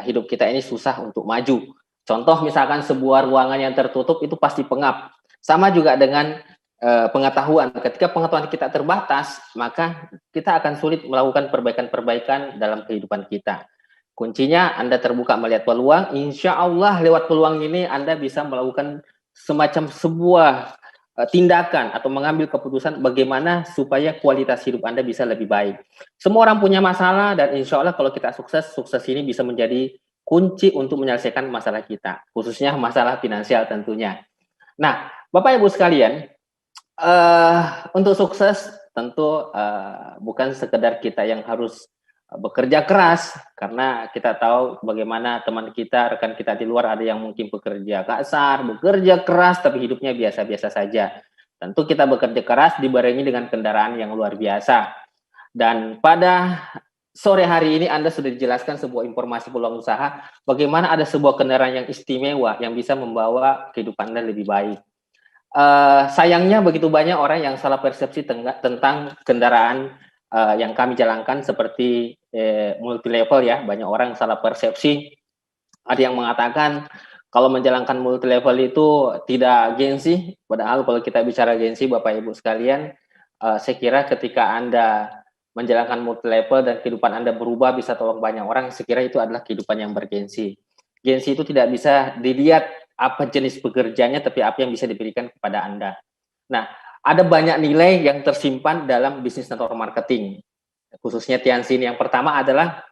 [SPEAKER 9] hidup kita ini susah untuk maju. Contoh misalkan sebuah ruangan yang tertutup itu pasti pengap. Sama juga dengan pengetahuan. Ketika pengetahuan kita terbatas, maka kita akan sulit melakukan perbaikan-perbaikan dalam kehidupan kita. Kuncinya Anda terbuka melihat peluang, insya Allah lewat peluang ini Anda bisa melakukan semacam sebuah tindakan atau mengambil keputusan bagaimana supaya kualitas hidup Anda bisa lebih baik. Semua orang punya masalah dan insya Allah kalau kita sukses, sukses ini bisa menjadi kunci untuk menyelesaikan masalah kita, khususnya masalah finansial tentunya. Nah, Bapak Ibu sekalian, untuk sukses tentu bukan sekedar kita yang harus bekerja keras, karena kita tahu bagaimana teman kita, rekan kita di luar ada yang mungkin bekerja kasar, bekerja keras, tapi hidupnya biasa-biasa saja. Tentu kita bekerja keras dibarengi dengan kendaraan yang luar biasa. Dan pada sore hari ini Anda sudah dijelaskan sebuah informasi peluang usaha, bagaimana ada sebuah kendaraan yang istimewa yang bisa membawa kehidupan Anda lebih baik. Sayangnya begitu banyak orang yang salah persepsi tentang kendaraan yang kami jalankan seperti multi level ya. Banyak orang salah persepsi. Ada yang mengatakan kalau menjalankan multi level itu tidak gengsi. Padahal kalau kita bicara gengsi Bapak Ibu sekalian, saya kira ketika Anda menjalankan multi level dan kehidupan Anda berubah bisa tolong banyak orang, saya kira itu adalah kehidupan yang bergengsi. Gengsi itu tidak bisa dilihat apa jenis pekerjaannya, tapi apa yang bisa diberikan kepada Anda. Nah, ada banyak nilai yang tersimpan dalam bisnis network marketing, khususnya Tiansin. Yang pertama adalah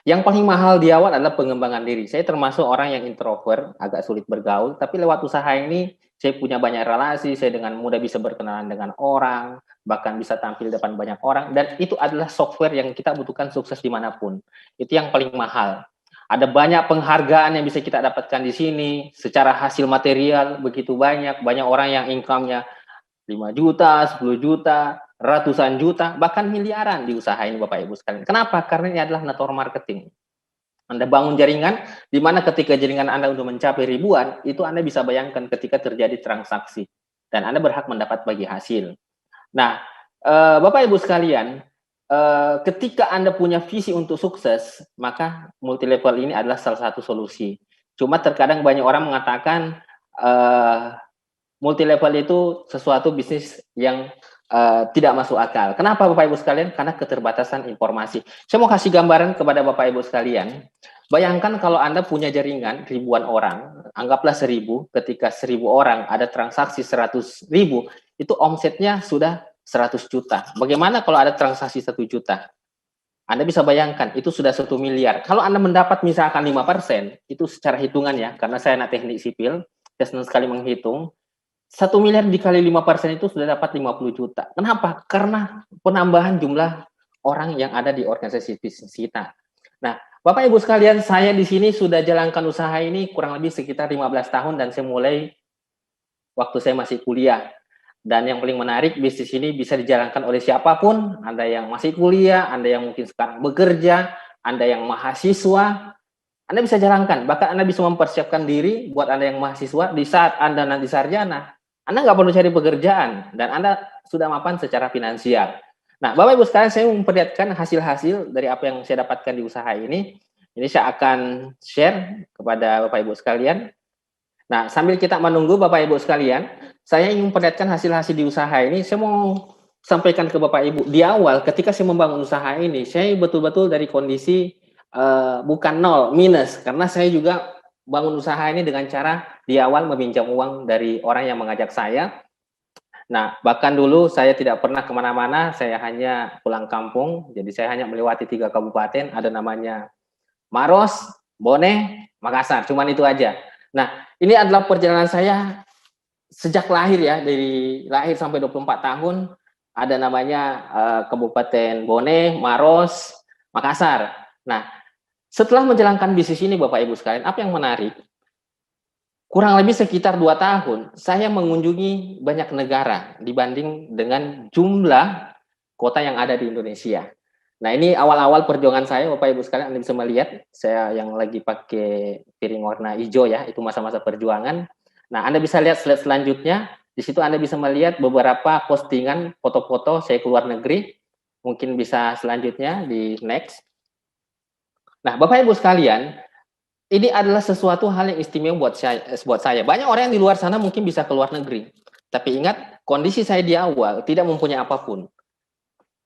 [SPEAKER 9] yang paling mahal di awal adalah pengembangan diri. Saya termasuk orang yang introvert, agak sulit bergaul, tapi lewat usaha ini saya punya banyak relasi, saya dengan mudah bisa berkenalan dengan orang, bahkan bisa tampil depan banyak orang, dan itu adalah software yang kita butuhkan sukses dimanapun. Itu yang paling mahal. Ada banyak penghargaan yang bisa kita dapatkan di sini, secara hasil material begitu banyak orang yang income-nya 5 juta, 10 juta, ratusan juta, bahkan miliaran di usaha ini Bapak Ibu sekalian. Kenapa? Karena ini adalah network marketing. Anda bangun jaringan, di mana ketika jaringan Anda untuk mencapai ribuan, itu Anda bisa bayangkan ketika terjadi transaksi. Dan Anda berhak mendapat bagi hasil. Nah, Bapak Ibu sekalian, ketika Anda punya visi untuk sukses, maka multi level ini adalah salah satu solusi. Cuma terkadang banyak orang mengatakan multi level itu sesuatu bisnis yang tidak masuk akal. Kenapa Bapak Ibu sekalian? Karena keterbatasan informasi. Saya mau kasih gambaran kepada Bapak Ibu sekalian. Bayangkan kalau Anda punya jaringan ribuan orang, anggaplah 1000, ketika 1000 orang ada transaksi 100.000, itu omsetnya sudah 100 juta. Bagaimana kalau ada transaksi 1 juta? Anda bisa bayangkan, itu sudah 1 miliar. Kalau Anda mendapat misalkan 5%, itu secara hitungan ya, karena saya anak teknik sipil, saya senang sekali menghitung, 1 miliar dikali 5% itu sudah dapat 50 juta. Kenapa? Karena penambahan jumlah orang yang ada di organisasi bisnis kita. Nah, Bapak Ibu sekalian, saya di sini sudah jalankan usaha ini kurang lebih sekitar 15 tahun dan saya mulai waktu saya masih kuliah. Dan yang paling menarik, bisnis ini bisa dijalankan oleh siapapun. Anda yang masih kuliah, Anda yang mungkin sekarang bekerja, Anda yang mahasiswa, Anda bisa jalankan. Bahkan Anda bisa mempersiapkan diri buat Anda yang mahasiswa di saat Anda nanti sarjana. Anda nggak perlu cari pekerjaan dan Anda sudah mapan secara finansial. Nah, Bapak Ibu sekalian, saya memperlihatkan hasil-hasil dari apa yang saya dapatkan di usaha ini. Ini saya akan share kepada Bapak Ibu sekalian. Nah, sambil kita menunggu Bapak Ibu sekalian, saya ingin memperlihatkan hasil-hasil di usaha ini. Saya mau sampaikan ke Bapak Ibu, di awal ketika saya membangun usaha ini, saya betul-betul dari kondisi bukan nol, minus, karena saya juga bangun usaha ini dengan cara di awal meminjam uang dari orang yang mengajak saya. Nah, bahkan dulu saya tidak pernah kemana-mana, saya hanya pulang kampung, jadi saya hanya melewati 3 kabupaten, ada namanya Maros, Bone, Makassar, cuman itu aja. Nah, ini adalah perjalanan saya sejak lahir ya, dari lahir sampai 24 tahun, ada namanya Kabupaten Bone, Maros, Makassar. Nah, setelah menjalankan bisnis ini Bapak Ibu sekalian, apa yang menarik? Kurang lebih sekitar 2 tahun, saya mengunjungi banyak negara dibanding dengan jumlah kota yang ada di Indonesia. Nah, ini awal-awal perjuangan saya, Bapak Ibu sekalian, Anda bisa melihat, saya yang lagi pakai piring warna hijau ya, itu masa-masa perjuangan. Nah, Anda bisa lihat slide selanjutnya, di situ Anda bisa melihat beberapa postingan foto-foto saya keluar negeri, mungkin bisa selanjutnya di next. Nah, Bapak Ibu sekalian, ini adalah sesuatu hal yang istimewa buat saya. Banyak orang yang di luar sana mungkin bisa keluar negeri. Tapi ingat, kondisi saya di awal tidak mempunyai apapun.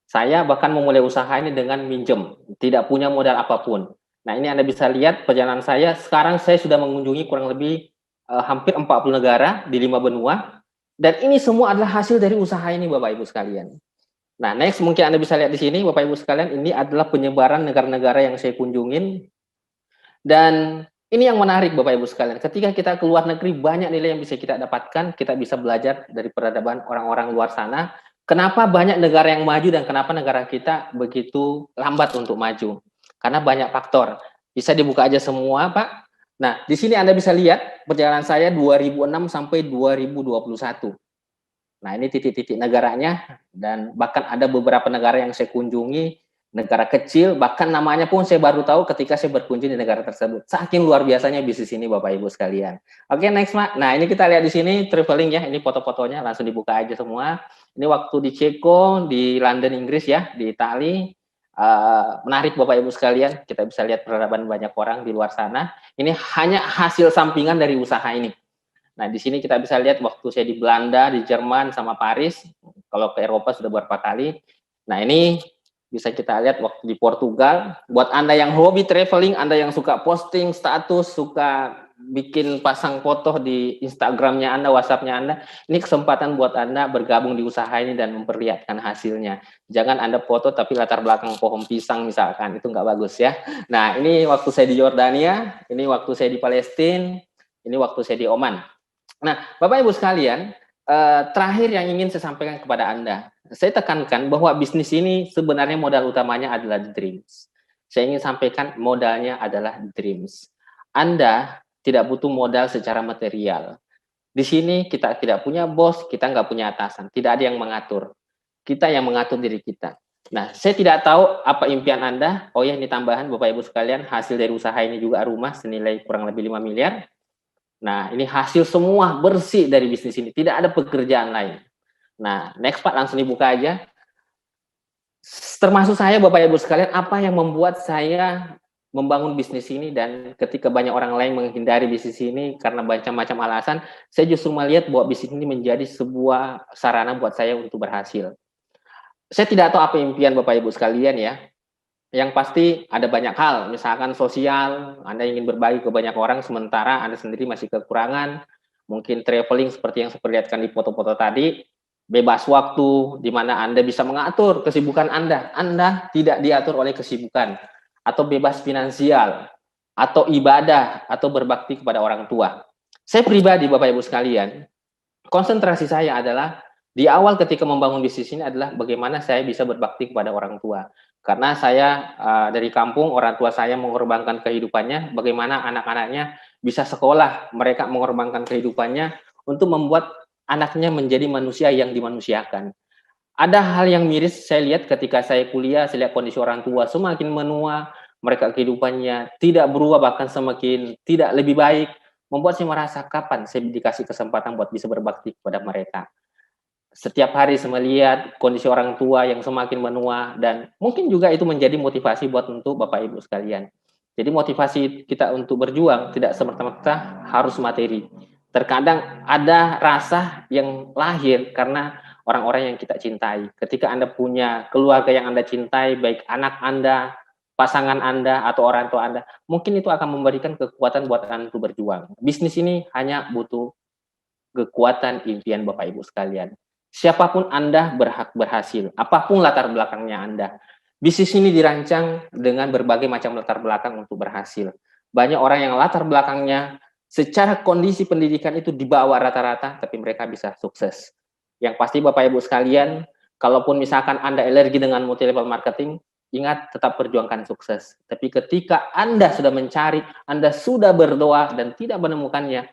[SPEAKER 9] Saya bahkan memulai usaha ini dengan minjem, tidak punya modal apapun. Nah, ini Anda bisa lihat perjalanan saya. Sekarang saya sudah mengunjungi kurang lebih hampir 40 negara di 5 benua. Dan ini semua adalah hasil dari usaha ini, Bapak Ibu sekalian. Nah, next mungkin Anda bisa lihat di sini, Bapak Ibu sekalian, ini adalah penyebaran negara-negara yang saya kunjungin. Dan ini yang menarik Bapak Ibu sekalian, ketika kita keluar negeri banyak nilai yang bisa kita dapatkan, kita bisa belajar dari peradaban orang-orang luar sana. Kenapa banyak negara yang maju dan kenapa negara kita begitu lambat untuk maju? Karena banyak faktor. Bisa dibuka aja semua, Pak. Nah, di sini Anda bisa lihat perjalanan saya 2006 sampai 2021. Nah, ini titik-titik negaranya dan bahkan ada beberapa negara yang saya kunjungi, negara kecil, bahkan namanya pun saya baru tahu ketika saya berkunjung di negara tersebut. Saking luar biasanya bisnis ini Bapak Ibu sekalian. Oke, next, Mak. Nah, ini kita lihat di sini traveling ya, ini foto-fotonya langsung dibuka aja semua. Ini waktu di Ceko, di London, Inggris ya, di Itali. Menarik Bapak Ibu sekalian, kita bisa lihat peradaban banyak orang di luar sana. Ini hanya hasil sampingan dari usaha ini. Nah, di sini kita bisa lihat waktu saya di Belanda, di Jerman, sama Paris. Kalau ke Eropa sudah beberapa kali. Nah, ini bisa kita lihat waktu di Portugal. Buat Anda yang hobi traveling, Anda yang suka posting status, suka bikin pasang foto di Instagramnya Anda, WhatsAppnya Anda, ini kesempatan buat Anda bergabung di usaha ini dan memperlihatkan hasilnya. Jangan Anda foto tapi latar belakang pohon pisang misalkan, itu nggak bagus ya. Nah, ini waktu saya di Yordania, ini waktu saya di Palestina, ini waktu saya di Oman. Nah, Bapak Ibu sekalian, terakhir yang ingin saya sampaikan kepada Anda, saya tekankan bahwa bisnis ini sebenarnya modal utamanya adalah dreams. Saya ingin sampaikan modalnya adalah dreams. Anda tidak butuh modal secara material. Di sini kita tidak punya bos, kita nggak punya atasan, tidak ada yang mengatur. Kita yang mengatur diri kita. Nah, saya tidak tahu apa impian Anda. Oh ya, ini tambahan Bapak Ibu sekalian, hasil dari usaha ini juga rumah senilai kurang lebih 5 miliar. Nah, ini hasil semua bersih dari bisnis ini, tidak ada pekerjaan lain. Nah, next Pak, langsung dibuka aja. Termasuk saya Bapak Ibu sekalian, apa yang membuat saya membangun bisnis ini dan ketika banyak orang lain menghindari bisnis ini karena macam-macam alasan, saya justru melihat bahwa bisnis ini menjadi sebuah sarana buat saya untuk berhasil. Saya tidak tahu apa impian Bapak Ibu sekalian ya. Yang pasti ada banyak hal, misalkan sosial, Anda ingin berbagi ke banyak orang sementara Anda sendiri masih kekurangan, mungkin traveling seperti yang saya perlihatkan di foto-foto tadi, bebas waktu, di mana Anda bisa mengatur kesibukan Anda tidak diatur oleh kesibukan, atau bebas finansial, atau ibadah, atau berbakti kepada orang tua. Saya pribadi, Bapak Ibu sekalian, konsentrasi saya adalah, di awal ketika membangun bisnis ini adalah bagaimana saya bisa berbakti kepada orang tua. Karena saya dari kampung, orang tua saya mengorbankan kehidupannya, bagaimana anak-anaknya bisa sekolah, mereka mengorbankan kehidupannya untuk membuat anaknya menjadi manusia yang dimanusiakan. Ada hal yang miris saya lihat ketika saya kuliah, saya lihat kondisi orang tua semakin menua, mereka kehidupannya tidak berubah, bahkan semakin tidak lebih baik, membuat saya merasa kapan saya dikasih kesempatan buat bisa berbakti kepada mereka. Setiap hari saya melihat kondisi orang tua yang semakin menua dan mungkin juga itu menjadi motivasi buat untuk Bapak Ibu sekalian. Jadi motivasi kita untuk berjuang tidak semata-mata harus materi. Terkadang ada rasa yang lahir karena orang-orang yang kita cintai. Ketika Anda punya keluarga yang Anda cintai, baik anak Anda, pasangan Anda, atau orang tua Anda, mungkin itu akan memberikan kekuatan buat Anda untuk berjuang. Bisnis ini hanya butuh kekuatan impian Bapak Ibu sekalian. Siapapun Anda berhak berhasil, apapun latar belakangnya Anda. Bisnis ini dirancang dengan berbagai macam latar belakang untuk berhasil. Banyak orang yang latar belakangnya secara kondisi pendidikan itu di bawah rata-rata, tapi mereka bisa sukses. Yang pasti Bapak Ibu sekalian, kalaupun misalkan Anda alergi dengan multi-level marketing, ingat tetap perjuangkan sukses. Tapi ketika Anda sudah mencari, Anda sudah berdoa dan tidak menemukannya,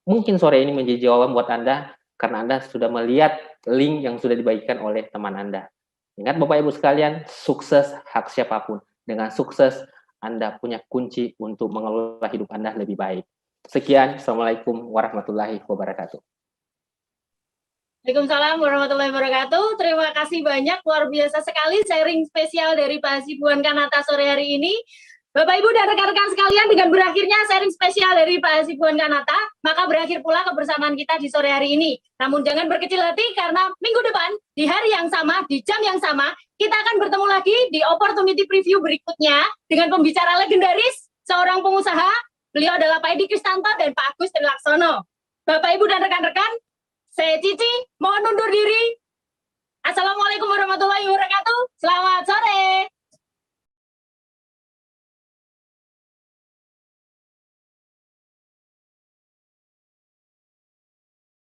[SPEAKER 9] mungkin sore ini menjadi jawaban buat Anda, karena Anda sudah melihat link yang sudah dibagikan oleh teman Anda. Ingat Bapak Ibu sekalian, sukses hak siapapun. Dengan sukses, Anda punya kunci untuk mengelola hidup Anda lebih baik. Sekian, Assalamualaikum warahmatullahi wabarakatuh.
[SPEAKER 3] Waalaikumsalam warahmatullahi wabarakatuh. Terima kasih banyak, luar biasa sekali sharing spesial dari Pak Hasibuan Kanata sore hari ini. Bapak Ibu dan rekan-rekan sekalian, dengan berakhirnya sharing spesial dari Pak Hasibuan Kanata, maka berakhir pula kebersamaan kita di sore hari ini. Namun jangan berkecil hati karena minggu depan, di hari yang sama, di jam yang sama, kita akan bertemu lagi di opportunity preview berikutnya dengan pembicara legendaris, seorang pengusaha. Beliau adalah Pak Edi Kristanto dan Pak Agus Trilaksono. Bapak, Ibu, dan rekan-rekan, saya Cici, mohon undur diri. Assalamualaikum warahmatullahi wabarakatuh.